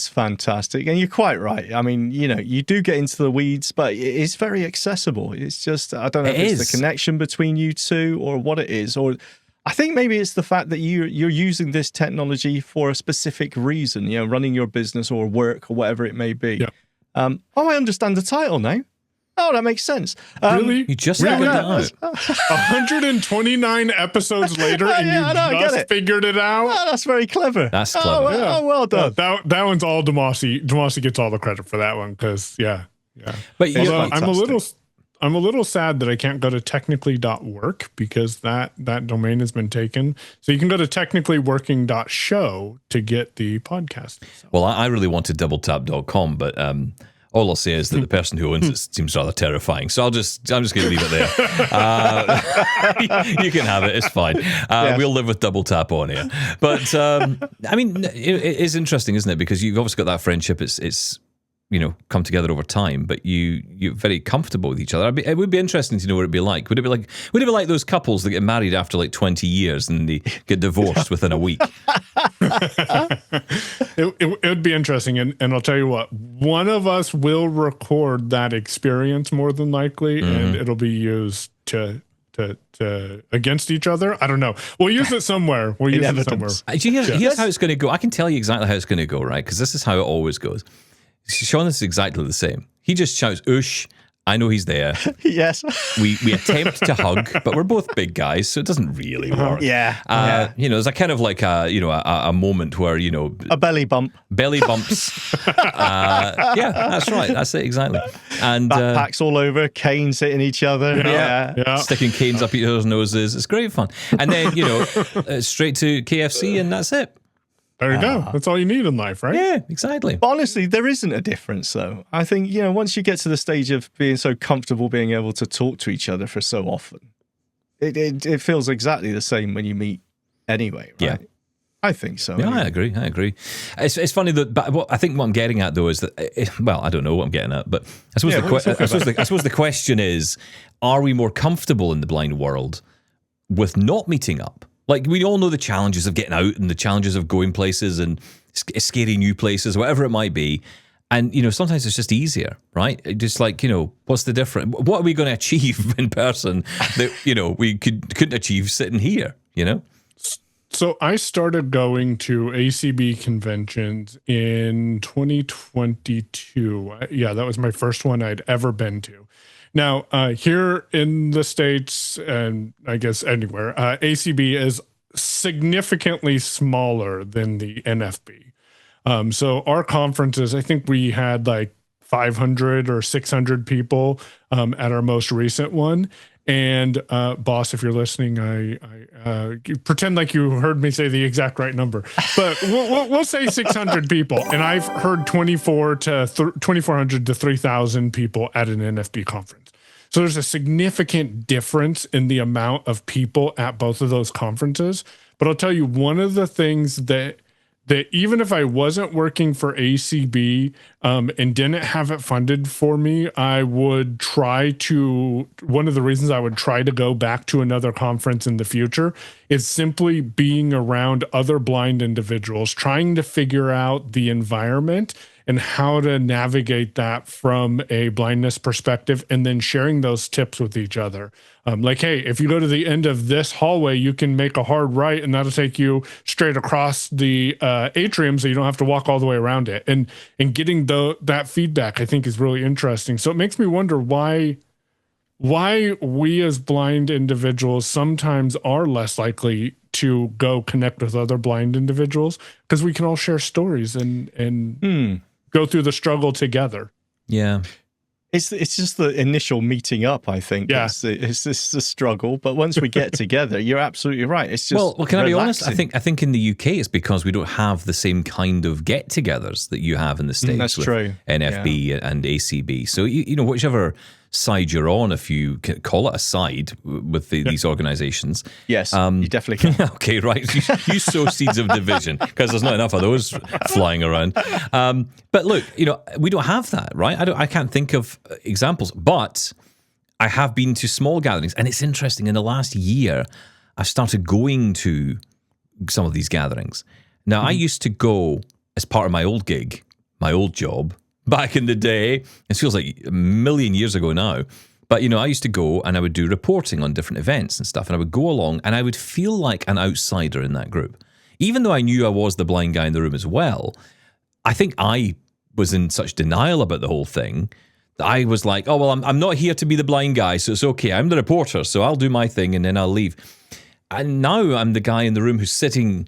fantastic, and you're quite right. I mean, you do get into the weeds, but it's very accessible. It's just, I don't know if it's the connection between you two or what it is, or I think maybe it's the fact that you're using this technology for a specific reason, running your business or work or whatever it may be. Yeah. I understand the title now. Oh, that makes sense. Really? You just figured that out. 129 episodes later, and you just figured it out? Oh, that's very clever. That's clever. Oh, well done. That one's all Demasi. Demasi gets all the credit for that one because, yeah. But I'm a little sad that I can't go to technically.work because that domain has been taken. So you can go to technicallyworking.show to get the podcast. Well, I really wanted doubletap.com, but all I'll say is that the person who owns it seems rather terrifying. So I'm just going to leave it there. You can have it. It's fine. We'll live with double tap on here. But I mean, it is interesting, isn't it? Because you've obviously got that friendship. It's come together over time, but you're very comfortable with each other. It would be interesting to know what it'd be like. Would it be like those couples that get married after like 20 years and they get divorced within a week? It would be interesting, and I'll tell you what, one of us will record that experience more than likely, and it'll be used to against each other. I don't know. We'll use it somewhere. Here's how it's going to go. I can tell you exactly how it's going to go, right? Because this is how it always goes. Shaun is exactly the same. He just shouts, "Oosh." I know he's there. Yes. We attempt to hug, but we're both big guys, so it doesn't really work. Yeah. There's a kind of like a moment where, a belly bump. Belly bumps. Yeah, that's right. That's it, exactly. And backpacks all over, canes hitting each other. Yeah. Sticking canes up each other's noses. It's great fun. And then, straight to KFC and that's it. There you go. That's all you need in life, right? Yeah, exactly. But honestly, there isn't a difference, though. I think, once you get to the stage of being so comfortable being able to talk to each other for so often, it feels exactly the same when you meet anyway, right? Yeah. I think so. Yeah, anyway. I agree. It's funny that, I think what I'm getting at, though, is that, I don't know what I'm getting at, but I suppose, I suppose the question is, are we more comfortable in the blind world with not meeting up? Like, we all know the challenges of getting out and the challenges of going places and scary new places, whatever it might be. And, sometimes it's just easier, right? Just like, what's the difference? What are we going to achieve in person that, we couldn't achieve sitting here, So I started going to ACB conventions in 2022. Yeah, that was my first one I'd ever been to. Now, here in the States, and I guess anywhere, ACB is significantly smaller than the NFB. So our conferences, I think we had like 500 or 600 people at our most recent one. And boss, if you're listening, I pretend like you heard me say the exact right number, but we'll say 600 people. And I've heard 2,400 to 3,000 people at an NFB conference. So there's a significant difference in the amount of people at both of those conferences. But I'll tell you, one of the things that even if I wasn't working for ACB and didn't have it funded for me, one of the reasons I would try to go back to another conference in the future is simply being around other blind individuals, trying to figure out the environment and how to navigate that from a blindness perspective, and then sharing those tips with each other. Like, hey, if you go to the end of this hallway, you can make a hard right, and that'll take you straight across the atrium, so you don't have to walk all the way around it. And getting that feedback, I think, is really interesting. So it makes me wonder why we as blind individuals sometimes are less likely to go connect with other blind individuals, because we can all share stories and go through the struggle together. Yeah. It's just the initial meeting up, I think. Yeah. It's a struggle, but once we get together, you're absolutely right. It's just well, can I be honest? relaxing. I think in the UK it's because we don't have the same kind of get-togethers that you have in the States. That's with true. NFB and ACB. So you know, whichever side you're on, if you call it a side with these organizations. Yes, you definitely can. Okay, right. You sow seeds of division, because there's not enough of those flying around. But look, you know, we don't have that, right? I can't think of examples, but I have been to small gatherings, and it's interesting. In the last year, I've started going to some of these gatherings. Now, I used to go as part of my old gig, my old job, back in the day. It feels like a million years ago now. But, you know, I used to go and I would do reporting on different events and stuff. And I would go along and I would feel like an outsider in that group. Even though I knew I was the blind guy in the room as well, I think I was in such denial about the whole thing that I was like, oh, well, I'm not here to be the blind guy, so it's okay. I'm the reporter, so I'll do my thing and then I'll leave. And now I'm the guy in the room who's sitting,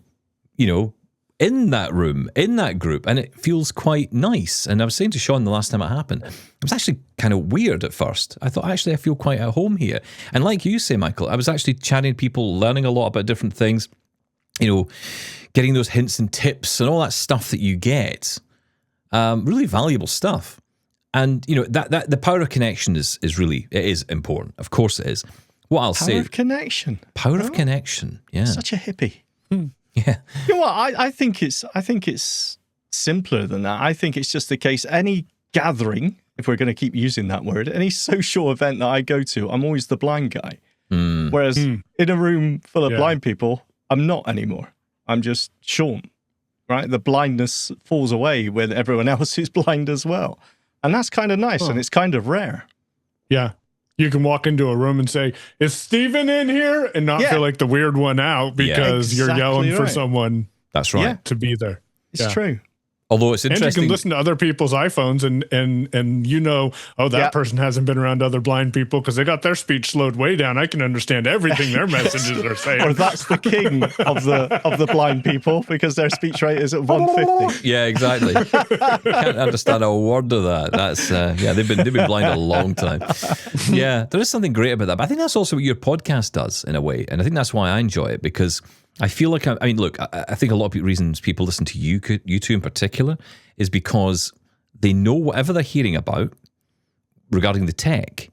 you know, in that room, in that group, and it feels quite nice. And I was saying to Shaun the last time it happened, it was actually kind of weird at first. I thought, actually, I feel quite at home here. And like you say, Michael, I was actually chatting to people, learning a lot about different things, you know, getting those hints and tips and all that stuff that you get. Really valuable stuff. And, you know, that the power of connection is really, it is important. Of course it is. What I'll say. Power of connection. Power of connection, yeah. Such a hippie. Yeah. You know what? I think it's simpler than that. I think it's just the case. Any gathering, if we're going to keep using that word, any social event that I go to, I'm always the blind guy. Whereas in a room full of blind people, I'm not anymore. I'm just Shaun, right? The blindness falls away when everyone else is blind as well. And that's kind of nice, and it's kind of rare. Yeah. You can walk into a room and say, is Steven in here? And not feel like the weird one out because you're yelling for someone That's right. to be there. It's true. Although it's interesting. And you can listen to other people's iPhones and you know, oh, that person hasn't been around other blind people because they got their speech slowed way down. I can understand everything their messages are saying. Or that's the king of the blind people because their speech rate is at 150. Yeah, exactly. Can't understand a word of that. That's they've been blind a long time. Yeah, there is something great about that. But I think that's also what your podcast does in a way, and I think that's why I enjoy it, because I feel like, I mean, look, I think a lot of reasons people listen to you two in particular is because they know whatever they're hearing about regarding the tech,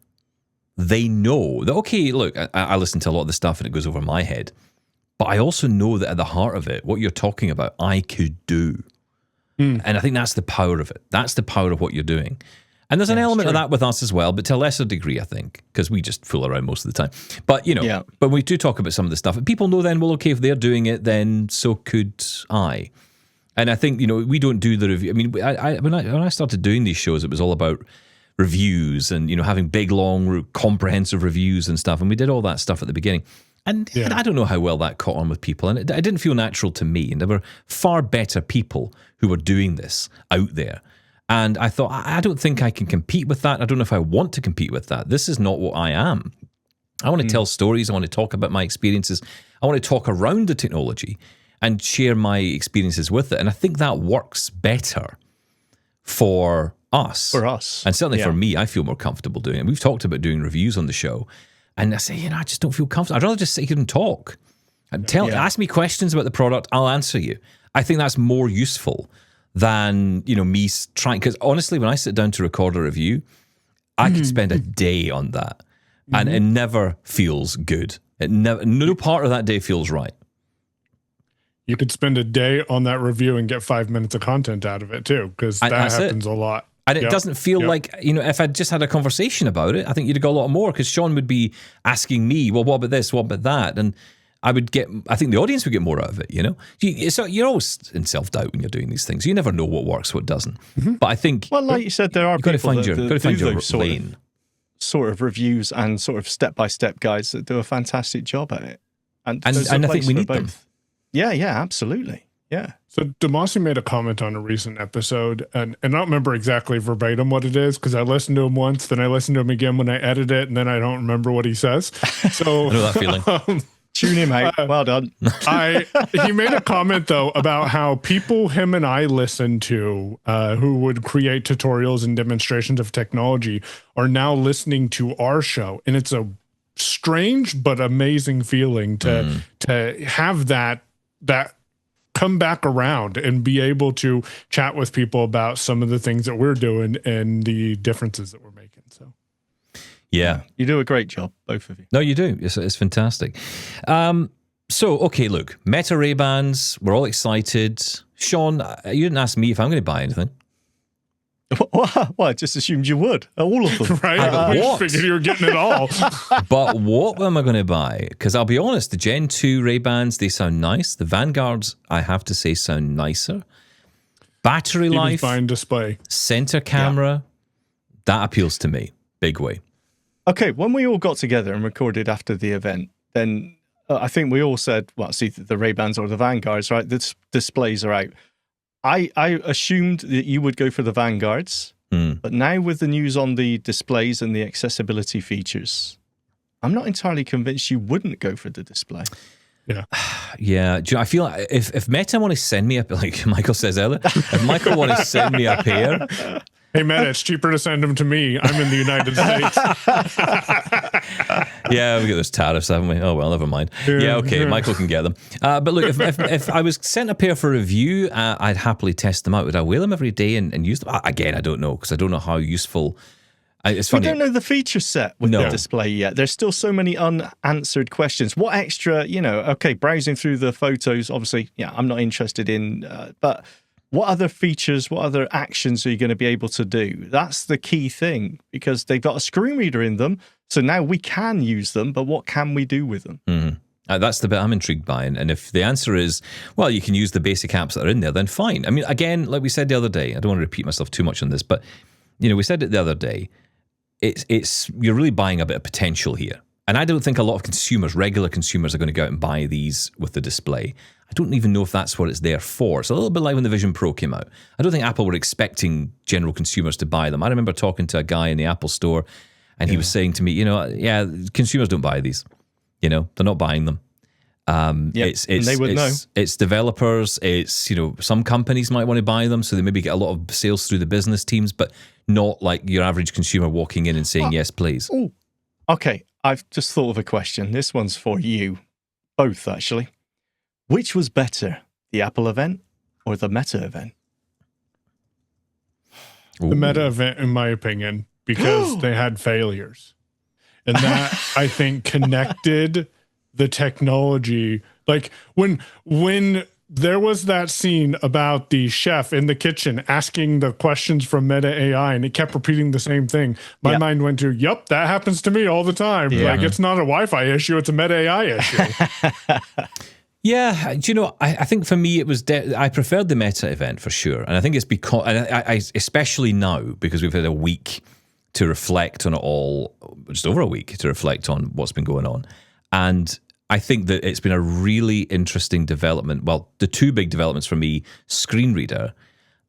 they know that, okay, look, I listen to a lot of the stuff and it goes over my head, but I also know that at the heart of it, what you're talking about, I could do. And I think that's the power of it. That's the power of what you're doing. And there's an element of that with us as well, but to a lesser degree, I think, because we just fool around most of the time. But, you know, but we do talk about some of the stuff. People know then, well, okay, if they're doing it, then so could I. And I think, you know, we don't do the review. I mean, when I started doing these shows, it was all about reviews and, you know, having big, long, comprehensive reviews and stuff. And we did all that stuff at the beginning. And I don't know how well that caught on with people. And it didn't feel natural to me. And there were far better people who were doing this out there. And I thought, I don't think I can compete with that. I don't know if I want to compete with that. This is not what I am. I want to tell stories. I want to talk about my experiences. I want to talk around the technology and share my experiences with it. And I think that works better for us. For us. And certainly for me, I feel more comfortable doing it. We've talked about doing reviews on the show. And I say, you know, I just don't feel comfortable. I'd rather just sit here and talk. And ask me questions about the product. I'll answer you. I think that's more useful than, you know, me trying, because honestly, when I sit down to record a review, I could spend a day on that, and it never feels good. No part of that day feels right. You could spend a day on that review and get 5 minutes of content out of it too, because that happens a lot. And it doesn't feel like, if I'd just had a conversation about it, I think you'd have got a lot more, because Shaun would be asking me, well, what about this? What about that? And I think the audience would get more out of it, So you're always in self-doubt when you're doing these things. You never know what works, what doesn't. But I think... Well, like you said, there are people that do find your lane. Sort of reviews and sort of step-by-step guides that do a fantastic job at it. And I think we need them. Yeah, absolutely. Yeah. So Demasi made a comment on a recent episode, and I don't remember exactly verbatim what it is, because I listened to him once, then I listened to him again when I edit it, and then I don't remember what he says. So I know that feeling. Tune in, mate. Well done. He made a comment, though, about how people him and I listen to who would create tutorials and demonstrations of technology are now listening to our show. And it's a strange but amazing feeling to have that come back around and be able to chat with people about some of the things that we're doing and the differences that we're making. So. Yeah. You do a great job, both of you. No, you do. It's fantastic. So, okay, look, Meta Ray-Bans, we're all excited. Shaun, you didn't ask me if I'm going to buy anything. Well, I just assumed you would. All of them. Right? What? Figured you were getting it all. But what am I going to buy? Because I'll be honest, the Gen 2 Ray-Bans, they sound nice. The Vanguards, I have to say, sound nicer. Battery life, fine display, center camera, that appeals to me. Big way. Okay, when we all got together and recorded after the event, then I think we all said, well, see the Ray-Bans or the Vanguards, right? The displays are out. I assumed that you would go for the Vanguards, but now with the news on the displays and the accessibility features, I'm not entirely convinced you wouldn't go for the display. Yeah. Yeah. Do you know, I feel like if Meta want to send me like Michael says earlier, if Michael want to send me a pair... Hey, Meta, it's cheaper to send them to me. I'm in the United States. Yeah, we got those tariffs, haven't we? Oh, well, never mind. Yeah, okay, Michael can get them. But look, if I was sent a pair for review, I'd happily test them out. Would I wear them every day and use them? Again, I don't know, because I don't know how useful... It's funny. We don't know the feature set with the display yet. There's still so many unanswered questions. What extra, okay, browsing through the photos, obviously, I'm not interested in, but... What other features, what other actions are you going to be able to do? That's the key thing, because they've got a screen reader in them. So now we can use them, but what can we do with them? Mm-hmm. That's the bit I'm intrigued by. And if the answer is, well, you can use the basic apps that are in there, then fine. I mean, again, like we said the other day, I don't want to repeat myself too much on this, but, we said it the other day, you're really buying a bit of potential here. And I don't think a lot of consumers, regular consumers, are going to go out and buy these with the display. I don't even know if that's what it's there for. It's a little bit like when the Vision Pro came out. I don't think Apple were expecting general consumers to buy them. I remember talking to a guy in the Apple store, and he was saying to me, consumers don't buy these. They're not buying them. It's they would know. It's developers. It's some companies might want to buy them, so they maybe get a lot of sales through the business teams, but not like your average consumer walking in and saying yes, please. Ooh. Okay, I've just thought of a question. This one's for you both, actually. Which was better, the Apple event or the Meta event? The Meta event, in my opinion, because they had failures. And that, I think, connected the technology. Like when there was that scene about the chef in the kitchen asking the questions from Meta AI, and it kept repeating the same thing. My mind went to, yep, that happens to me all the time. Yeah. Like, it's not a Wi-Fi issue, it's a Meta AI issue. Yeah, I think for me it was I preferred the Meta event for sure, and I think it's because I especially now, because we've had a week to reflect on it all, just over a week to reflect on what's been going on, and I think that it's been a really interesting development. Well, the two big developments for me: screen reader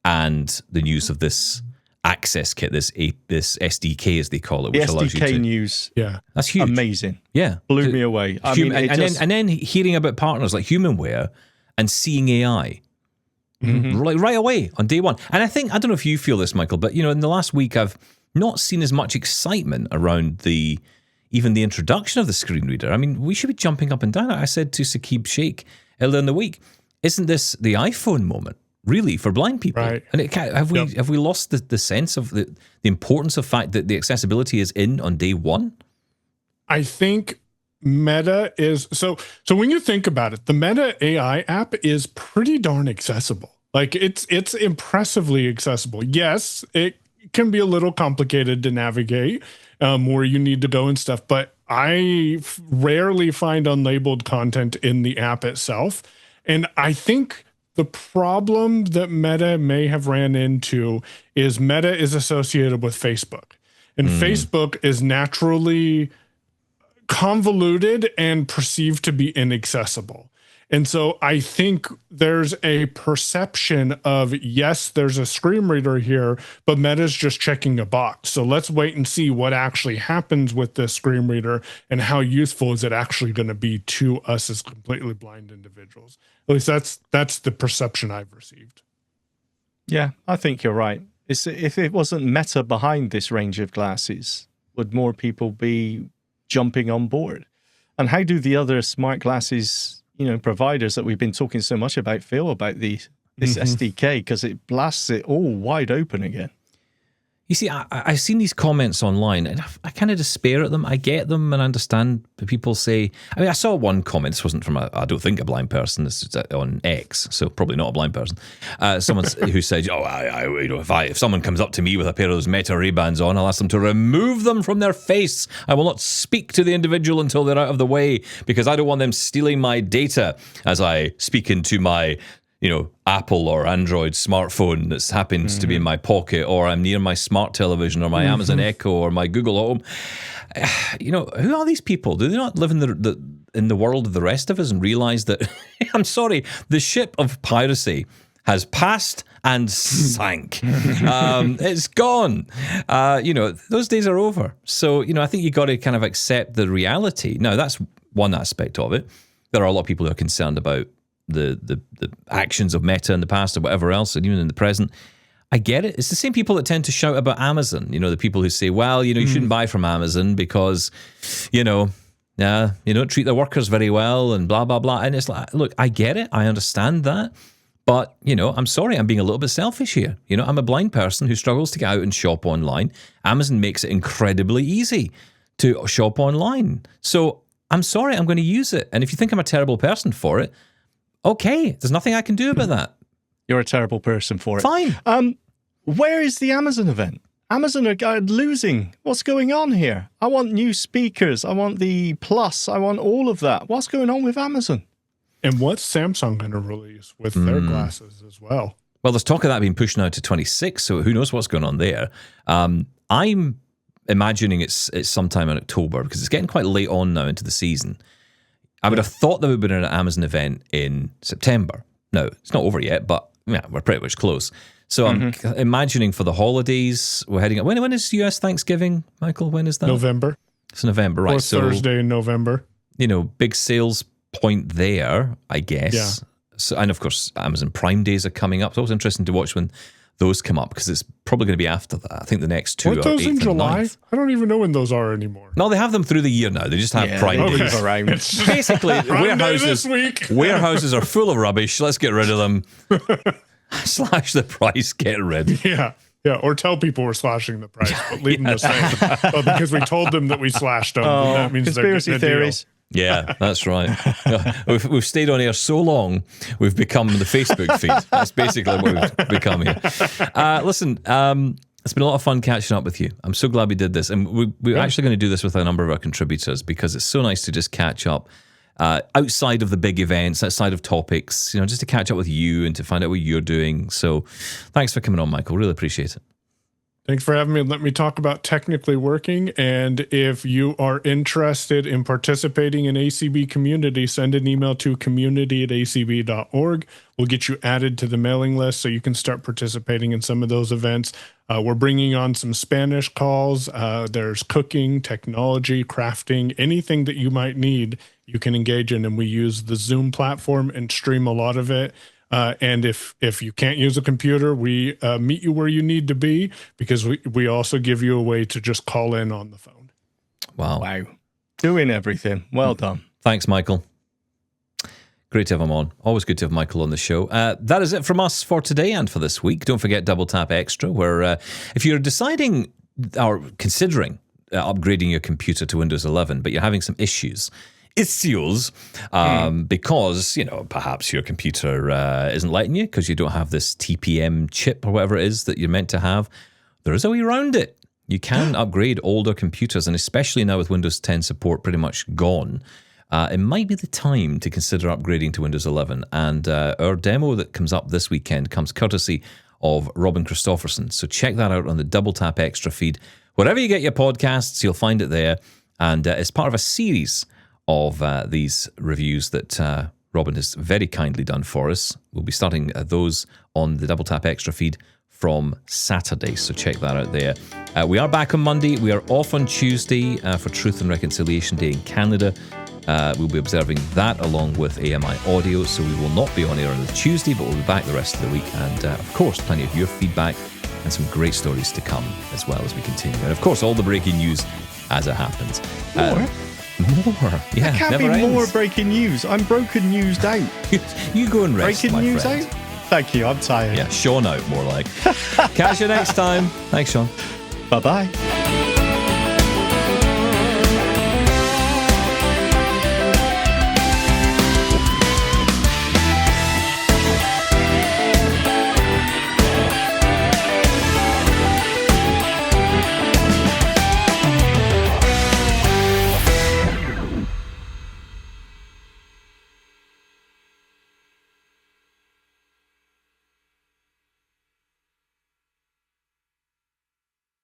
and the news of this access kit, this SDK as they call it, which allows you to news. Yeah, that's huge, amazing. Yeah, blew me away. And then hearing about partners like Humanware and seeing AI like right away on day one. And I don't know if you feel this, Michael, but in the last week I've not seen as much excitement around even the introduction of the screen reader. I mean, we should be jumping up and down. I said to Saqib Sheikh earlier in the week, isn't this the iPhone moment? really, for blind people. Right. And have we lost the sense of the importance of the fact that the accessibility is in on day one? I think Meta is so when you think about it, the Meta AI app is pretty darn accessible. Like it's impressively accessible. Yes, it can be a little complicated to navigate, where you need to go and stuff, but I rarely find unlabeled content in the app itself. And I think the problem that Meta may have ran into is Meta is associated with Facebook, and Facebook is naturally convoluted and perceived to be inaccessible. And so I think there's a perception of, yes, there's a screen reader here, but Meta's just checking a box. So let's wait and see what actually happens with this screen reader and how useful is it actually going to be to us as completely blind individuals. At least that's the perception I've received. Yeah, I think you're right. If it wasn't Meta behind this range of glasses, would more people be jumping on board? And how do the other smart glasses, providers that we've been talking so much about feel about this SDK? Because it blasts it all wide open again. You see, I've seen these comments online, and I kind of despair at them. I get them and understand people say. I mean, I saw one comment. This wasn't from I don't think a blind person. This is on X, so probably not a blind person. Someone who said, "Oh, if someone comes up to me with a pair of those Meta Ray-Bans on, I'll ask them to remove them from their face. I will not speak to the individual until they're out of the way because I don't want them stealing my data as I speak into my." Apple or Android smartphone that happens to be in my pocket, or I'm near my smart television or my Amazon Echo or my Google Home. Who are these people? Do they not live in the world of the rest of us and realize that, I'm sorry, the ship of piracy has passed and sank. It's gone. Those days are over. So, I think you got to kind of accept the reality. Now, that's one aspect of it. There are a lot of people who are concerned about the actions of Meta in the past or whatever else, and even in the present. I get it. It's the same people that tend to shout about Amazon. The people who say, well, you shouldn't buy from Amazon because, you don't treat their workers very well and blah, blah, blah. And it's like, look, I get it. I understand that. But, I'm sorry, I'm being a little bit selfish here. I'm a blind person who struggles to get out and shop online. Amazon makes it incredibly easy to shop online. So I'm sorry, I'm going to use it. And if you think I'm a terrible person for it, okay, there's nothing I can do about that. You're a terrible person for it. Fine. Where is the Amazon event? Amazon are losing. What's going on here? I want new speakers. I want the Plus. I want all of that. What's going on with Amazon? And what's Samsung going to release with their glasses as well? Well, there's talk of that being pushed now to 26, so who knows what's going on there. I'm imagining it's sometime in October because it's getting quite late on now into the season. I would have thought there would have been an Amazon event in September. No, it's not over yet, but we're pretty much close. So I'm imagining for the holidays, we're heading up. When is US Thanksgiving, Michael? When is that? November. It's November, right? Fourth Thursday in November. Big sales point there, I guess. Yeah. So, and of course, Amazon Prime Days are coming up. It's always interesting to watch when those come up because it's probably going to be after that. I think the next two Aren't are those 8th in and July? 9th. I don't even know when those are anymore. No, they have them through the year now. They just have Prime Days around. Basically, This week. warehouses are full of rubbish. Let's get rid of them. Slash the price, get rid. Yeah. Yeah, or tell people we're slashing the price, but leave them the same. But because we told them that we slashed them, then that means conspiracy they're getting theories. Yeah, that's right. We've stayed on air so long, we've become the Facebook feed. That's basically what we've become here. Listen, it's been a lot of fun catching up with you. I'm so glad we did this. And we're actually going to do this with a number of our contributors because it's so nice to just catch up outside of the big events, outside of topics, just to catch up with you and to find out what you're doing. So thanks for coming on, Michael. Really appreciate it. Thanks for having me. Let me talk about technically working. And if you are interested in participating in ACB community, send an email to community@acb.org. We'll get you added to the mailing list so you can start participating in some of those events. We're bringing on some Spanish calls. There's cooking, technology, crafting, anything that you might need, you can engage in. And we use the Zoom platform and stream a lot of it. And if you can't use a computer, we meet you where you need to be because we also give you a way to just call in on the phone. Wow. Doing everything. Well done. Thanks, Michael. Great to have him on. Always good to have Michael on the show. That is it from us for today and for this week. Don't forget Double Tap Extra, where if you're deciding or considering upgrading your computer to Windows 11, but you're having some issues, because, perhaps your computer isn't letting you because you don't have this TPM chip or whatever it is that you're meant to have, there is a way around it. You can upgrade older computers, and especially now with Windows 10 support pretty much gone, it might be the time to consider upgrading to Windows 11. And our demo that comes up this weekend comes courtesy of Robin Christofferson. So check that out on the Double Tap Extra feed. Wherever you get your podcasts, you'll find it there. And it's part of a series of these reviews that Robin has very kindly done for us. We'll be starting those on the Double Tap Extra feed from Saturday, so check that out there. We are back on Monday. We are off on Tuesday for Truth and Reconciliation Day in Canada. We'll be observing that along with AMI Audio, so we will not be on air on the Tuesday, but we'll be back the rest of the week. And of course, plenty of your feedback and some great stories to come as well as we continue. And of course, all the breaking news as it happens. More? Yeah, there can't be more breaking news. I'm broken newsed out. You go and rest, breaking my news friend. out? Thank you, I'm tired. Yeah, Shaun out, more like. Catch you next time. Thanks, Shaun. Bye-bye.